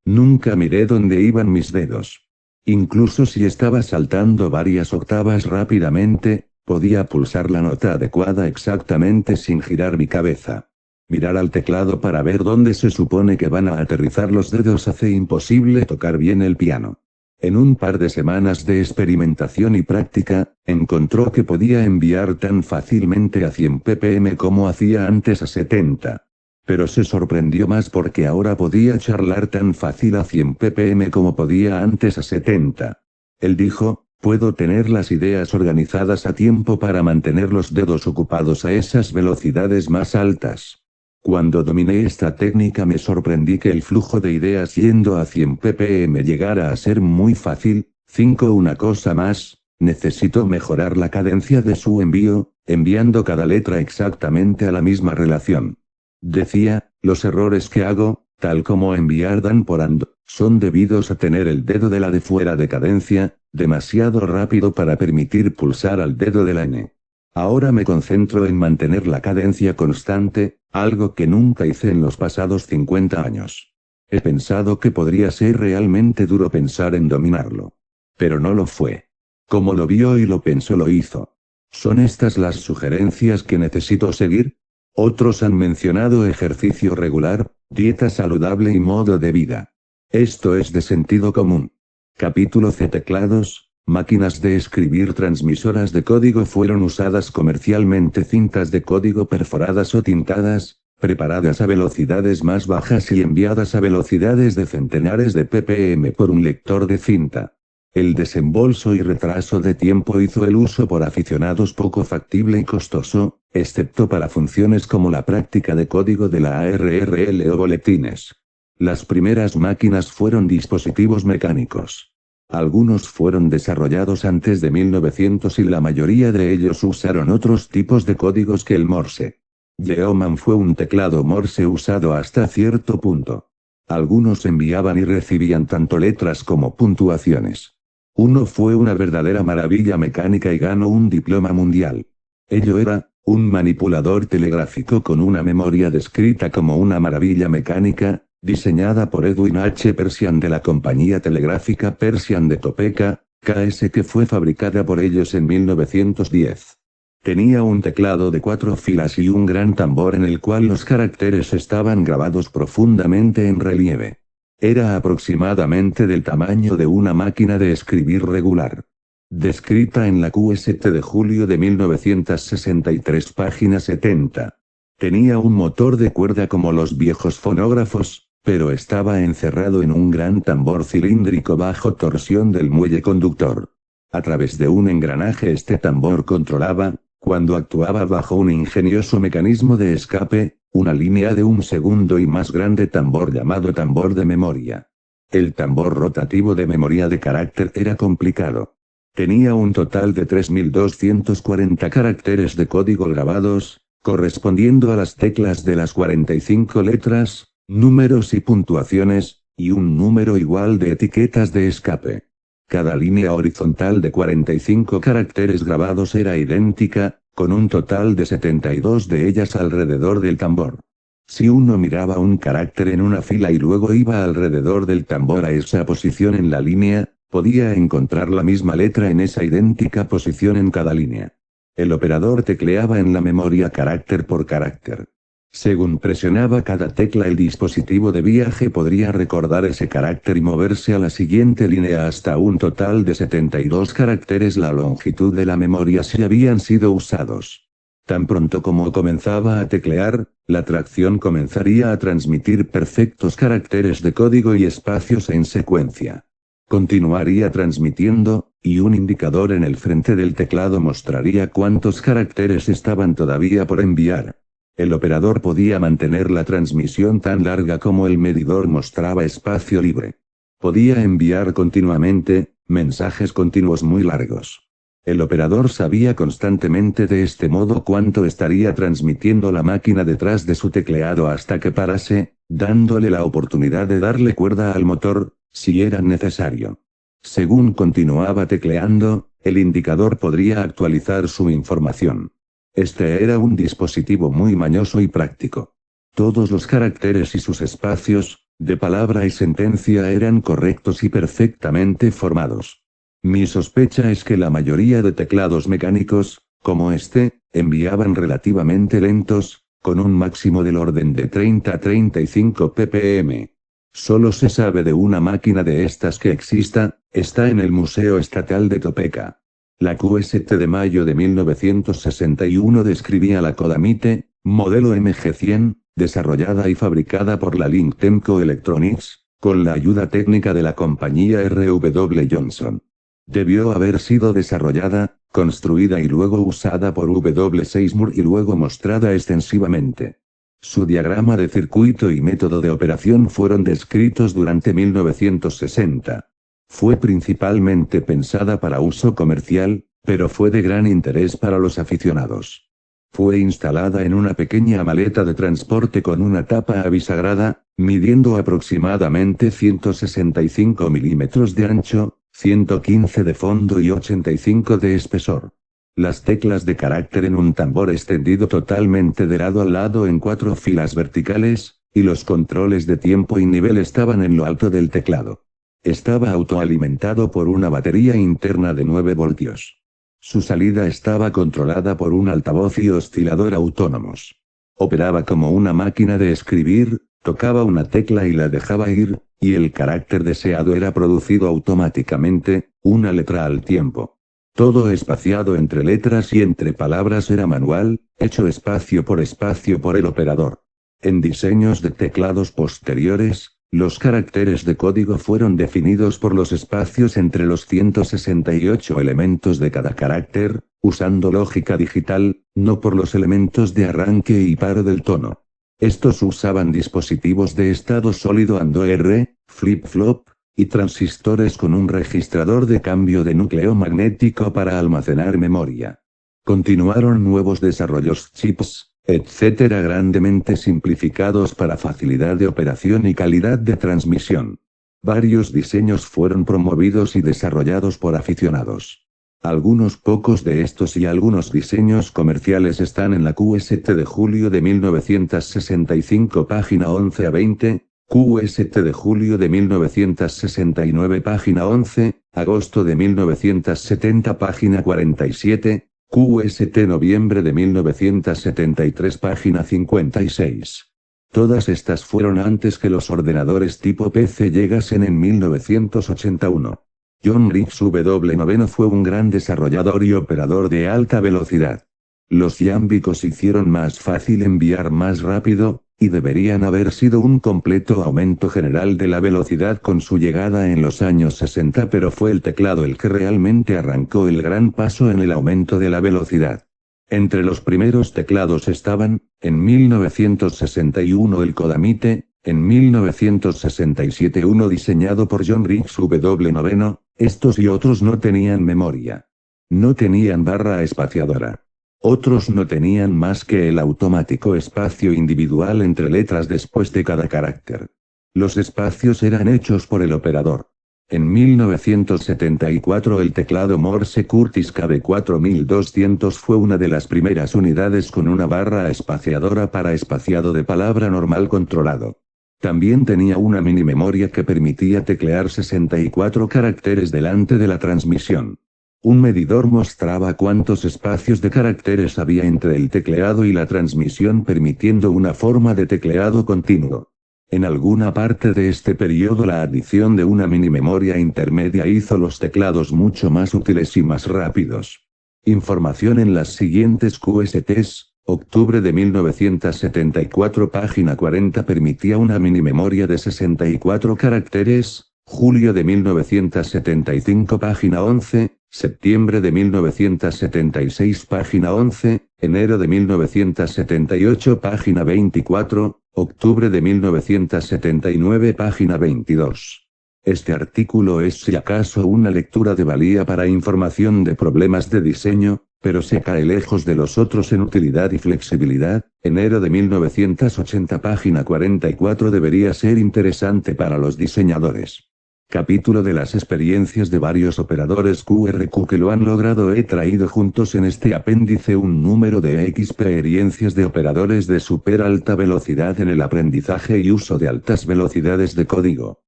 nunca miré dónde iban mis dedos. Incluso si estaba saltando varias octavas rápidamente, podía pulsar la nota adecuada exactamente sin girar mi cabeza. Mirar al teclado para ver dónde se supone que van a aterrizar los dedos hace imposible tocar bien el piano. En un par de semanas de experimentación y práctica, encontró que podía enviar tan fácilmente a 100 ppm como hacía antes a 70. Pero se sorprendió más porque ahora podía charlar tan fácil a 100 ppm como podía antes a 70. Él dijo: puedo tener las ideas organizadas a tiempo para mantener los dedos ocupados a esas velocidades más altas. Cuando dominé esta técnica me sorprendí que el flujo de ideas yendo a 100 ppm llegara a ser muy fácil. 5. Una cosa más, necesito mejorar la cadencia de su envío, enviando cada letra exactamente a la misma relación. Decía: los errores que hago, tal como enviar dan por and, son debidos a tener el dedo de la de fuera de cadencia, demasiado rápido para permitir pulsar al dedo de la N. Ahora me concentro en mantener la cadencia constante, algo que nunca hice en los pasados 50 años. He pensado que podría ser realmente duro pensar en dominarlo. Pero no lo fue. Como lo vio y lo pensó, lo hizo. ¿Son estas las sugerencias que necesito seguir? Otros han mencionado ejercicio regular, dieta saludable y modo de vida. Esto es de sentido común. Capítulo C. Teclados, máquinas de escribir. Transmisoras de código fueron usadas comercialmente. Cintas de código perforadas o tintadas, preparadas a velocidades más bajas y enviadas a velocidades de centenares de ppm por un lector de cinta. El desembolso y retraso de tiempo hizo el uso por aficionados poco factible y costoso, excepto para funciones como la práctica de código de la ARRL o boletines. Las primeras máquinas fueron dispositivos mecánicos. Algunos fueron desarrollados antes de 1900 y la mayoría de ellos usaron otros tipos de códigos que el Morse. Yeoman fue un teclado Morse usado hasta cierto punto. Algunos enviaban y recibían tanto letras como puntuaciones. Uno fue una verdadera maravilla mecánica y ganó un diploma mundial. Ello era, un manipulador telegráfico con una memoria descrita como una maravilla mecánica, diseñada por Edwin H. Persian de la compañía telegráfica Persian de Topeka, KS, que fue fabricada por ellos en 1910. Tenía un teclado de 4 filas y un gran tambor en el cual los caracteres estaban grabados profundamente en relieve. Era aproximadamente del tamaño de una máquina de escribir regular. Descrita en la QST de julio de 1963, página 70. Tenía un motor de cuerda como los viejos fonógrafos, pero estaba encerrado en un gran tambor cilíndrico bajo torsión del muelle conductor. A través de un engranaje este tambor controlaba, cuando actuaba bajo un ingenioso mecanismo de escape, una línea de 1 segundo y más grande tambor llamado tambor de memoria. El tambor rotativo de memoria de carácter era complicado. Tenía un total de 3240 caracteres de código grabados, correspondiendo a las teclas de las 45 letras, números y puntuaciones, y un número igual de etiquetas de escape. Cada línea horizontal de 45 caracteres grabados era idéntica, con un total de 72 de ellas alrededor del tambor. Si uno miraba un carácter en una fila y luego iba alrededor del tambor a esa posición en la línea, podía encontrar la misma letra en esa idéntica posición en cada línea. El operador tecleaba en la memoria carácter por carácter. Según presionaba cada tecla, el dispositivo de viaje podría recordar ese carácter y moverse a la siguiente línea hasta un total de 72 caracteres la longitud de la memoria si habían sido usados. Tan pronto como comenzaba a teclear, la tracción comenzaría a transmitir perfectos caracteres de código y espacios en secuencia. Continuaría transmitiendo, y un indicador en el frente del teclado mostraría cuántos caracteres estaban todavía por enviar. El operador podía mantener la transmisión tan larga como el medidor mostraba espacio libre. Podía enviar continuamente, mensajes continuos muy largos. El operador sabía constantemente de este modo cuánto estaría transmitiendo la máquina detrás de su tecleado hasta que parase, dándole la oportunidad de darle cuerda al motor, si era necesario. Según continuaba tecleando, el indicador podría actualizar su información. Este era un dispositivo muy mañoso y práctico. Todos los caracteres y sus espacios, de palabra y sentencia, eran correctos y perfectamente formados. Mi sospecha es que la mayoría de teclados mecánicos, como este, enviaban relativamente lentos, con un máximo del orden de 30 a 35 ppm. Solo se sabe de una máquina de estas que está en el Museo Estatal de Topeka. La QST de mayo de 1961 describía la Kodamite, modelo MG100, desarrollada y fabricada por la Link Temco Electronics, con la ayuda técnica de la compañía R.W. Johnson. Debió haber sido desarrollada, construida y luego usada por W. Seymour y luego mostrada extensivamente. Su diagrama de circuito y método de operación fueron descritos durante 1960. Fue principalmente pensada para uso comercial, pero fue de gran interés para los aficionados. Fue instalada en una pequeña maleta de transporte con una tapa abisagrada, midiendo aproximadamente 165 milímetros de ancho, 115 de fondo y 85 de espesor. Las teclas de carácter en un tambor extendido totalmente de lado a lado en 4 filas verticales, y los controles de tiempo y nivel estaban en lo alto del teclado. Estaba autoalimentado por una batería interna de 9 voltios. Su salida estaba controlada por un altavoz y oscilador autónomos. Operaba como una máquina de escribir, tocaba una tecla y la dejaba ir, y el carácter deseado era producido automáticamente, una letra al tiempo. Todo espaciado entre letras y entre palabras era manual, hecho espacio por el operador. En diseños de teclados posteriores, los caracteres de código fueron definidos por los espacios entre los 168 elementos de cada carácter, usando lógica digital, no por los elementos de arranque y paro del tono. Estos usaban dispositivos de estado sólido AND-OR, flip-flop, y transistores con un registrador de cambio de núcleo magnético para almacenar memoria. Continuaron nuevos desarrollos chips, etcétera, grandemente simplificados para facilidad de operación y calidad de transmisión. Varios diseños fueron promovidos y desarrollados por aficionados. Algunos pocos de estos y algunos diseños comerciales están en la QST de julio de 1965, página 11 a 20, QST de julio de 1969, página 11, agosto de 1970, página 47, QST noviembre de 1973, página 56. Todas estas fueron antes que los ordenadores tipo PC llegasen en 1981. John Riggs W9 fue un gran desarrollador y operador de alta velocidad. Los yámbicos hicieron más fácil enviar más rápido, y deberían haber sido un completo aumento general de la velocidad con su llegada en los años 60, pero fue el teclado el que realmente arrancó el gran paso en el aumento de la velocidad. Entre los primeros teclados estaban, en 1961 el Codamite, en 1967 uno diseñado por John Riggs W9, estos y otros no tenían memoria. No tenían barra espaciadora. Otros no tenían más que el automático espacio individual entre letras después de cada carácter. Los espacios eran hechos por el operador. En 1974 el teclado Morse Curtis KB4200 fue una de las primeras unidades con una barra espaciadora para espaciado de palabra normal controlado. También tenía una mini memoria que permitía teclear 64 caracteres delante de la transmisión. Un medidor mostraba cuántos espacios de caracteres había entre el tecleado y la transmisión, permitiendo una forma de tecleado continuo. En alguna parte de este periodo la adición de una mini memoria intermedia hizo los teclados mucho más útiles y más rápidos. Información en las siguientes QSTs. Octubre de 1974, página 40, permitía una mini memoria de 64 caracteres. Julio de 1975, página 11, septiembre de 1976, página 11, enero de 1978, página 24, octubre de 1979, página 22. Este artículo es si acaso una lectura de valía para información de problemas de diseño, pero se cae lejos de los otros en utilidad y flexibilidad. Enero de 1980, página 44, debería ser interesante para los diseñadores. Capítulo de las experiencias de varios operadores QRQ que lo han logrado. He traído juntos en este apéndice un número de experiencias de operadores de super alta velocidad en el aprendizaje y uso de altas velocidades de código.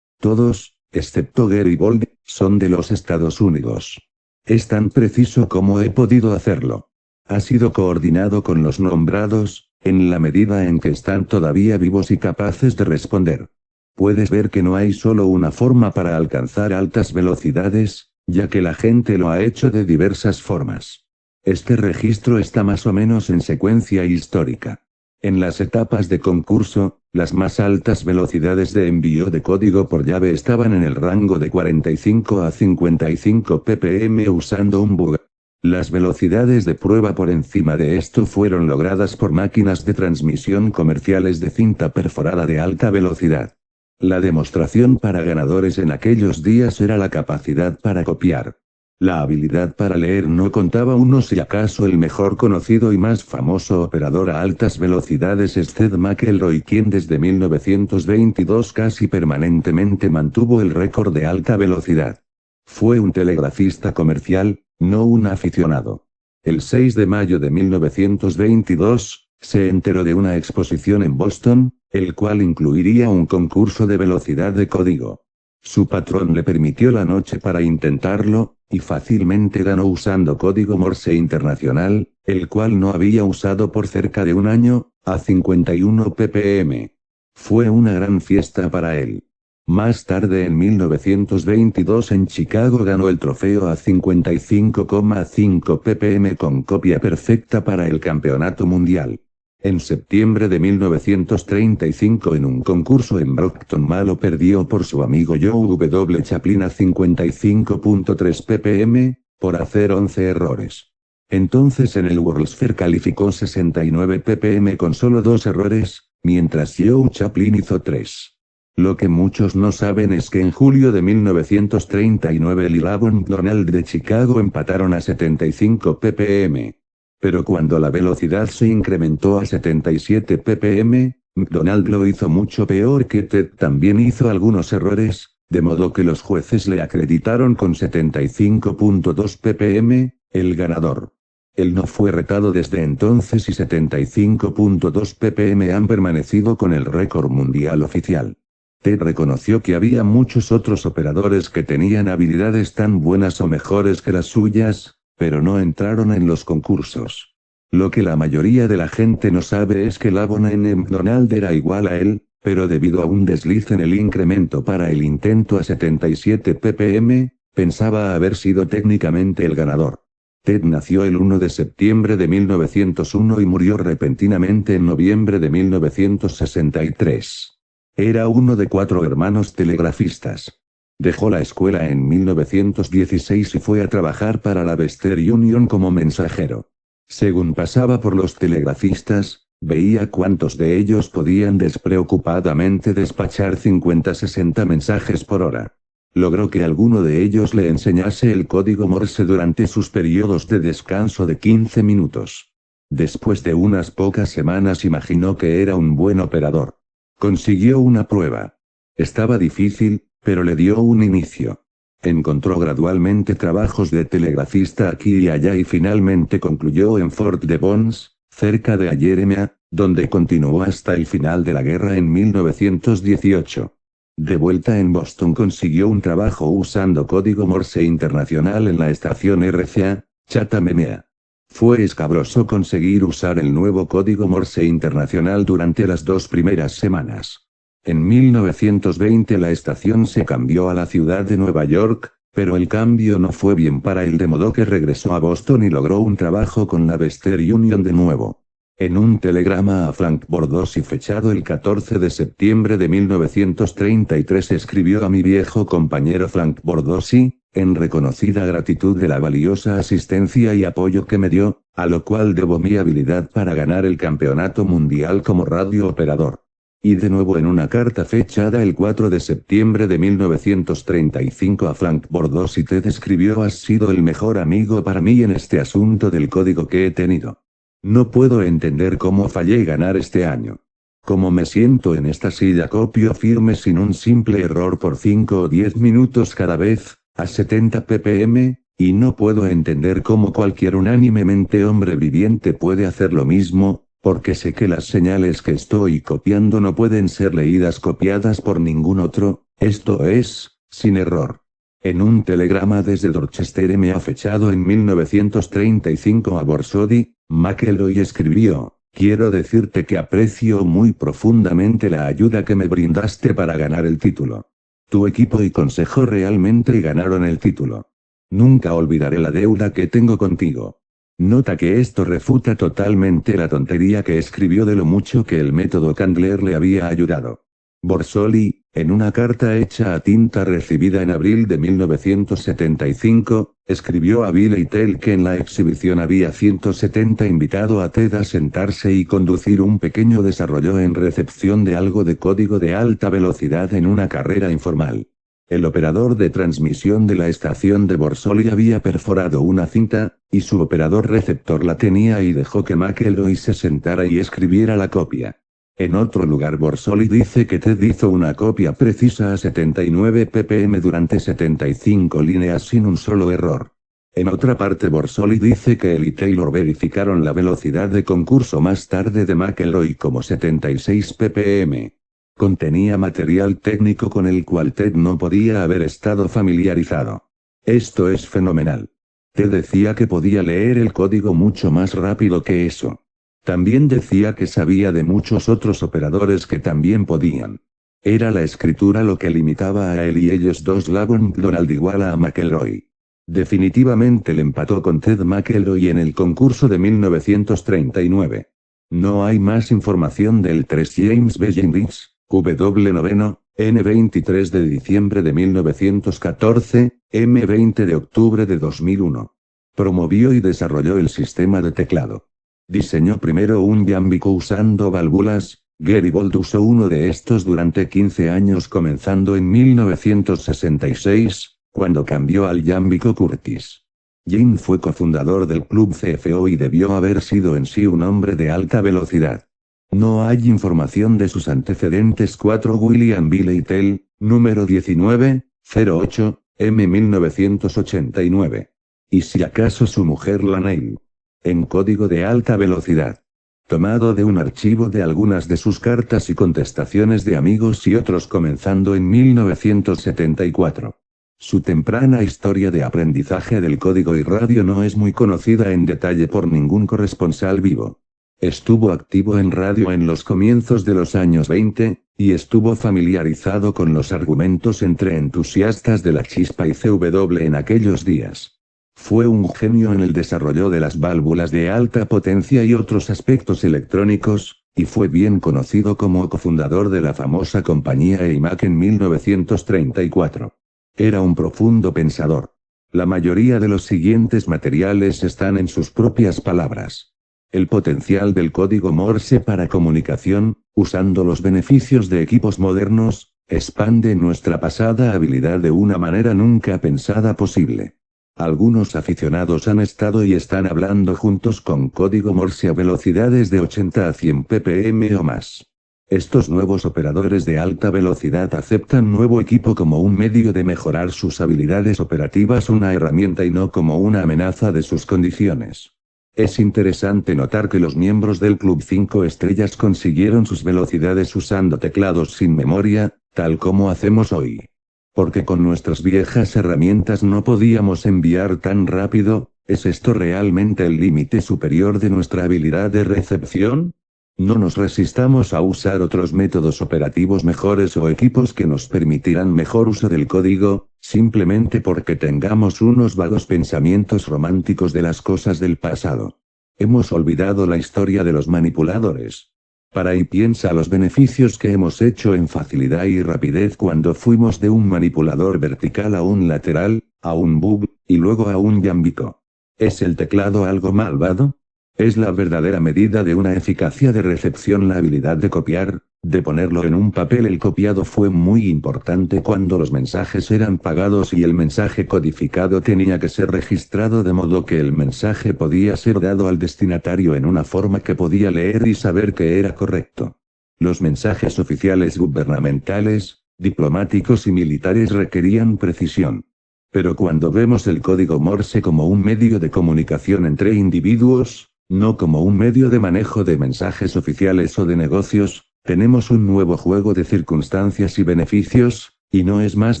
Todos, excepto Gary Boldt, son de los Estados Unidos. Es tan preciso como he podido hacerlo. Ha sido coordinado con los nombrados, en la medida en que están todavía vivos y capaces de responder. Puedes ver que no hay solo una forma para alcanzar altas velocidades, ya que la gente lo ha hecho de diversas formas. Este registro está más o menos en secuencia histórica. En las etapas de concurso, las más altas velocidades de envío de código por llave estaban en el rango de 45 a 55 ppm usando un bug. Las velocidades de prueba por encima de esto fueron logradas por máquinas de transmisión comerciales de cinta perforada de alta velocidad. La demostración para ganadores en aquellos días era la capacidad para copiar. La habilidad para leer no contaba. Uno, si acaso el mejor conocido y más famoso operador a altas velocidades es Ced McElroy, quien desde 1922 casi permanentemente mantuvo el récord de alta velocidad. Fue un telegrafista comercial, no un aficionado. El 6 de mayo de 1922, se enteró de una exposición en Boston, el cual incluiría un concurso de velocidad de código. Su patrón le permitió la noche para intentarlo, y fácilmente ganó usando código Morse internacional, el cual no había usado por cerca de un año, a 51 ppm. Fue una gran fiesta para él. Más tarde en 1922 en Chicago ganó el trofeo a 55,5 ppm con copia perfecta para el campeonato mundial. En septiembre de 1935 en un concurso en Brockton Malo perdió por su amigo Joe W. Chaplin a 55.3 ppm, por hacer 11 errores. Entonces en el World's Fair calificó 69 ppm con solo 2 errores, mientras Joe Chaplin hizo 3. Lo que muchos no saben es que en julio de 1939 él y Lavon McDonald de Chicago empataron a 75 ppm. Pero cuando la velocidad se incrementó a 77 ppm, McDonald lo hizo mucho peor que Ted también hizo algunos errores, de modo que los jueces le acreditaron con 75.2 ppm, el ganador. Él no fue retado desde entonces y 75.2 ppm han permanecido con el récord mundial oficial. Ted reconoció que había muchos otros operadores que tenían habilidades tan buenas o mejores que las suyas, pero no entraron en los concursos. Lo que la mayoría de la gente no sabe es que Lavon N. McDonald era igual a él, pero debido a un desliz en el incremento para el intento a 77 ppm, pensaba haber sido técnicamente el ganador. Ted nació el 1 de septiembre de 1901 y murió repentinamente en noviembre de 1963. Era uno de 4 hermanos telegrafistas. Dejó la escuela en 1916 y fue a trabajar para la Western Union como mensajero. Según pasaba por los telegrafistas, veía cuántos de ellos podían despreocupadamente despachar 50-60 mensajes por hora. Logró que alguno de ellos le enseñase el código Morse durante sus periodos de descanso de 15 minutos. Después de unas pocas semanas imaginó que era un buen operador. Consiguió una prueba. Estaba difícil, pero le dio un inicio. Encontró gradualmente trabajos de telegrafista aquí y allá y finalmente concluyó en Fort Devons, cerca de Yeremia, donde continuó hasta el final de la guerra en 1918. De vuelta en Boston consiguió un trabajo usando código Morse internacional en la estación RCA, Chatham M.A. Fue escabroso conseguir usar el nuevo código Morse internacional durante las 2 primeras semanas. En 1920 la estación se cambió a la ciudad de Nueva York, pero el cambio no fue bien para él de modo que regresó a Boston y logró un trabajo con la Western Union de nuevo. En un telegrama a Frank Bordosi fechado el 14 de septiembre de 1933 escribió a mi viejo compañero Frank Bordosi, en reconocida gratitud de la valiosa asistencia y apoyo que me dio, a lo cual debo mi habilidad para ganar el campeonato mundial como radiooperador. Y de nuevo en una carta fechada el 4 de septiembre de 1935 a Frank Bordosi Ted escribió: has sido el mejor amigo para mí en este asunto del código que he tenido. No puedo entender cómo fallé ganar este año. Como me siento en esta silla copio firme sin un simple error por 5 o 10 minutos cada vez, a 70 ppm, y no puedo entender cómo cualquier unánimemente hombre viviente puede hacer lo mismo, porque sé que las señales que estoy copiando no pueden ser leídas copiadas por ningún otro, esto es, sin error. En un telegrama desde Dorchester me ha fechado en 1935 a Borsodi, McElroy escribió: quiero decirte que aprecio muy profundamente la ayuda que me brindaste para ganar el título. Tu equipo y consejo realmente ganaron el título. Nunca olvidaré la deuda que tengo contigo. Nota que esto refuta totalmente la tontería que escribió de lo mucho que el método Candler le había ayudado. Borsoli, en una carta hecha a tinta recibida en abril de 1975, escribió a Bill Eitel que en la exhibición había 170 invitado a Ted a sentarse y conducir un pequeño desarrollo en recepción de algo de código de alta velocidad en una carrera informal. El operador de transmisión de la estación de Borsoli había perforado una cinta, y su operador receptor la tenía y dejó que McElroy se sentara y escribiera la copia. En otro lugar Borsoli dice que Ted hizo una copia precisa a 79 ppm durante 75 líneas sin un solo error. En otra parte Borsoli dice que él y Taylor verificaron la velocidad de concurso más tarde de McElroy como 76 ppm. Contenía material técnico con el cual Ted no podía haber estado familiarizado. Esto es fenomenal. Ted decía que podía leer el código mucho más rápido que eso. También decía que sabía de muchos otros operadores que también podían. Era la escritura lo que limitaba a él y ellos dos. Lavon McDonald igual a McElroy. Definitivamente le empató con Ted McElroy en el concurso de 1939. No hay más información del 3 James B. Hendrix, W9, N23 de diciembre de 1914, M20 de octubre de 2001. Promovió y desarrolló el sistema de teclado. Diseñó primero un Yambico usando válvulas. Garibaldi usó uno de estos durante 15 años comenzando en 1966, cuando cambió al Yambico Curtis. Jim fue cofundador del Club CFO y debió haber sido en sí un hombre de alta velocidad. No hay información de sus antecedentes. 4 William Billy Tell, número 1908, M 1989. Y si acaso su mujer Laney. En código de alta velocidad. Tomado de un archivo de algunas de sus cartas y contestaciones de amigos y otros comenzando en 1974. Su temprana historia de aprendizaje del código y radio no es muy conocida en detalle por ningún corresponsal vivo. Estuvo activo en radio en los comienzos de los años 20, y estuvo familiarizado con los argumentos entre entusiastas de la chispa y CW en aquellos días. Fue un genio en el desarrollo de las válvulas de alta potencia y otros aspectos electrónicos, y fue bien conocido como cofundador de la famosa compañía EIMAC en 1934. Era un profundo pensador. La mayoría de los siguientes materiales están en sus propias palabras. El potencial del código Morse para comunicación, usando los beneficios de equipos modernos, expande nuestra pasada habilidad de una manera nunca pensada posible. Algunos aficionados han estado y están hablando juntos con código Morse a velocidades de 80 a 100 ppm o más. Estos nuevos operadores de alta velocidad aceptan nuevo equipo como un medio de mejorar sus habilidades operativas, una herramienta y no como una amenaza de sus condiciones. Es interesante notar que los miembros del Club 5 Estrellas consiguieron sus velocidades usando teclados sin memoria, tal como hacemos hoy. Porque con nuestras viejas herramientas no podíamos enviar tan rápido. ¿Es esto realmente el límite superior de nuestra habilidad de recepción? No nos resistamos a usar otros métodos operativos mejores o equipos que nos permitirán mejor uso del código, simplemente porque tengamos unos vagos pensamientos románticos de las cosas del pasado. Hemos olvidado la historia de los manipuladores. Para y piensa los beneficios que hemos hecho en facilidad y rapidez cuando fuimos de un manipulador vertical a un lateral, a un bug, y luego a un yambico. ¿Es el teclado algo malvado? Es la verdadera medida de una eficacia de recepción la habilidad de copiar, de ponerlo en un papel. El copiado fue muy importante cuando los mensajes eran pagados y el mensaje codificado tenía que ser registrado de modo que el mensaje podía ser dado al destinatario en una forma que podía leer y saber que era correcto. Los mensajes oficiales gubernamentales, diplomáticos y militares requerían precisión. Pero cuando vemos el código Morse como un medio de comunicación entre individuos, no como un medio de manejo de mensajes oficiales o de negocios, tenemos un nuevo juego de circunstancias y beneficios, y no es más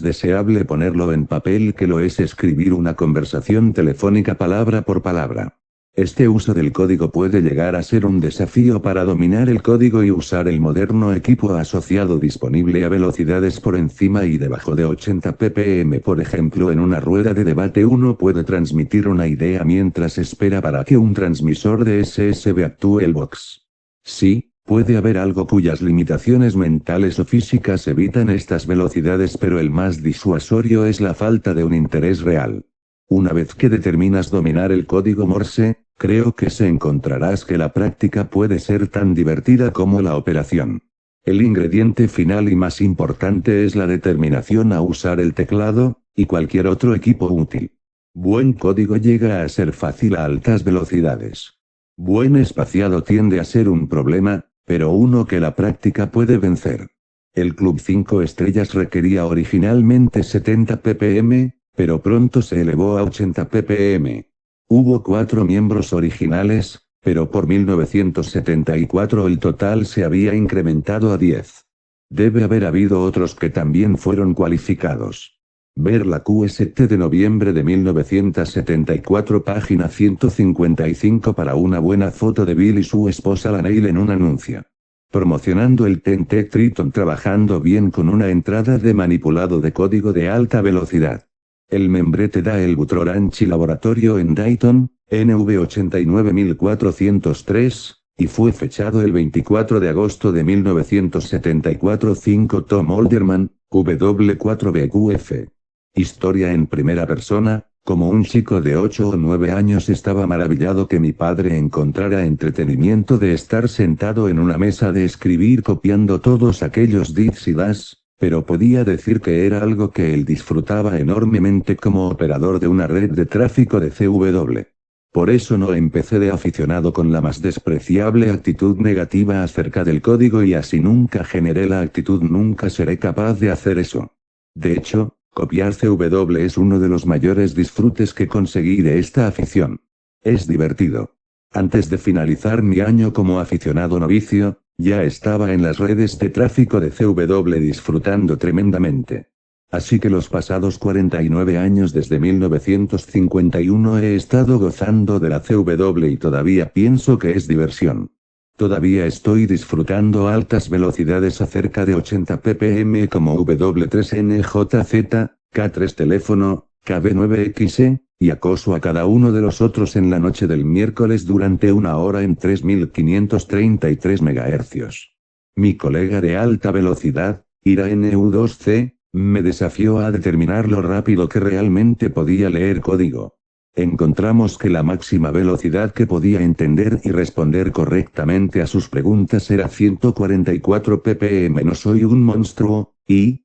deseable ponerlo en papel que lo es escribir una conversación telefónica palabra por palabra. Este uso del código puede llegar a ser un desafío para dominar el código y usar el moderno equipo asociado disponible a velocidades por encima y debajo de 80 ppm. Por ejemplo, en una rueda de debate uno puede transmitir una idea mientras espera para que un transmisor de SSB actúe el box. Sí, puede haber algo cuyas limitaciones mentales o físicas evitan estas velocidades, pero el más disuasorio es la falta de un interés real. Una vez que determinas dominar el código Morse, creo que se encontrarás que la práctica puede ser tan divertida como la operación. El ingrediente final y más importante es la determinación a usar el teclado, y cualquier otro equipo útil. Buen código llega a ser fácil a altas velocidades. Buen espaciado tiende a ser un problema, pero uno que la práctica puede vencer. El Club 5 Estrellas requería originalmente 70 ppm, pero pronto se elevó a 80 ppm. Hubo 4 miembros originales, pero por 1974 el total se había incrementado a 10. Debe haber habido otros que también fueron cualificados. Ver la QST de noviembre de 1974, página 155 para una buena foto de Bill y su esposa Laney en un anuncio. Promocionando el TNT Triton, trabajando bien con una entrada de manipulado de código de alta velocidad. El membrete da el Butroranchi Laboratorio en Dayton, NV 89403, Y fue fechado el 24 de agosto de 1974. 5 Tom Olderman, W4BQF. Historia en primera persona. Como un chico de 8 o 9 años estaba maravillado que mi padre encontrara entretenimiento de estar sentado en una mesa de escribir copiando todos aquellos dits y das, pero podía decir que era algo que él disfrutaba enormemente como operador de una red de tráfico de CW. Por eso no empecé de aficionado con la más despreciable actitud negativa acerca del código y así nunca generé la actitud nunca seré capaz de hacer eso. De hecho, copiar CW es uno de los mayores disfrutes que conseguí de esta afición. Es divertido. Antes de finalizar mi año como aficionado novicio, ya estaba en las redes de tráfico de CW disfrutando tremendamente. Así que los pasados 49 años desde 1951 he estado gozando de la CW y todavía pienso que es diversión. Todavía estoy disfrutando altas velocidades a cerca de 80 ppm como W3NJZ, K3 teléfono, KB9XE, y acoso a cada uno de los otros en la noche del miércoles durante una hora en 3533 MHz. Mi colega de alta velocidad, Ira NU2C, me desafió a determinar lo rápido que realmente podía leer código. Encontramos que la máxima velocidad que podía entender y responder correctamente a sus preguntas era 144 ppm. No soy un monstruo, y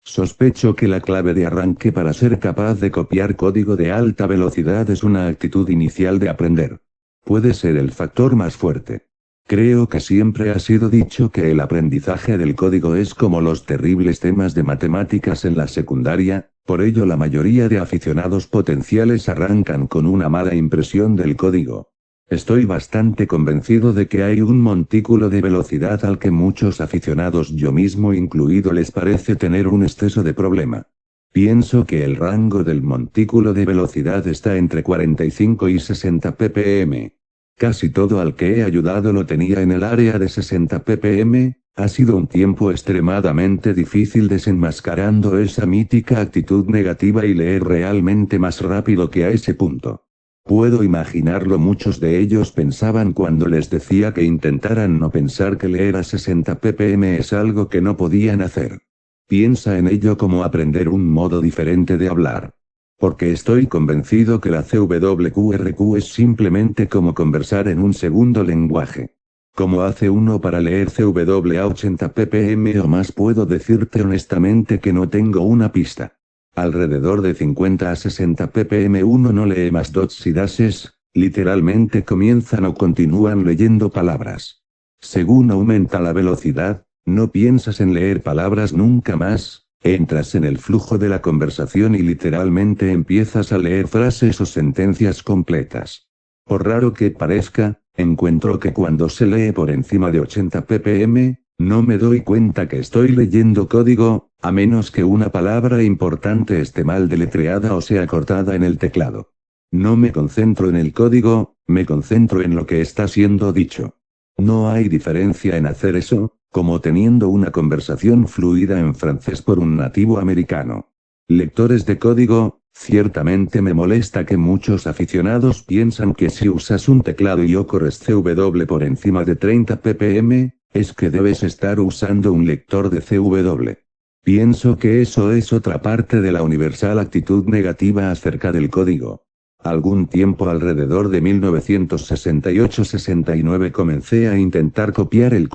sospecho que la clave de arranque para ser capaz de copiar código de alta velocidad es una actitud inicial de aprender. Puede ser el factor más fuerte. Creo que siempre ha sido dicho que el aprendizaje del código es como los terribles temas de matemáticas en la secundaria, por ello la mayoría de aficionados potenciales arrancan con una mala impresión del código. Estoy bastante convencido de que hay un montículo de velocidad al que muchos aficionados, yo mismo incluido, les parece tener un exceso de problema. Pienso que el rango del montículo de velocidad está entre 45 y 60 ppm. Casi todo al que he ayudado lo tenía en el área de 60 ppm, ha sido un tiempo extremadamente difícil desenmascarando esa mítica actitud negativa y leer realmente más rápido que a ese punto. Puedo imaginarlo, muchos de ellos pensaban cuando les decía que intentaran no pensar que leer a 60 ppm es algo que no podían hacer. Piensa en ello como aprender un modo diferente de hablar. Porque estoy convencido que la CWQRQ es simplemente como conversar en un segundo lenguaje. ¿Cómo hace uno para leer CW a 80 ppm o más? Puedo decirte honestamente que no tengo una pista. Alrededor de 50 a 60 ppm uno no lee más dots y dashes, literalmente comienzan o continúan leyendo palabras. Según aumenta la velocidad, no piensas en leer palabras nunca más. Entras en el flujo de la conversación y literalmente empiezas a leer frases o sentencias completas. Por raro que parezca, encuentro que cuando se lee por encima de 80 ppm, no me doy cuenta que estoy leyendo código, a menos que una palabra importante esté mal deletreada o sea cortada en el teclado. No me concentro en el código, me concentro en lo que está siendo dicho. No hay diferencia en hacer eso, como teniendo una conversación fluida en francés por un nativo americano. Lectores de código, ciertamente me molesta que muchos aficionados piensan que si usas un teclado y o corres CW por encima de 30 ppm, es que debes estar usando un lector de CW. Pienso que eso es otra parte de la universal actitud negativa acerca del código. Algún tiempo alrededor de 1968-69 comencé a intentar copiar el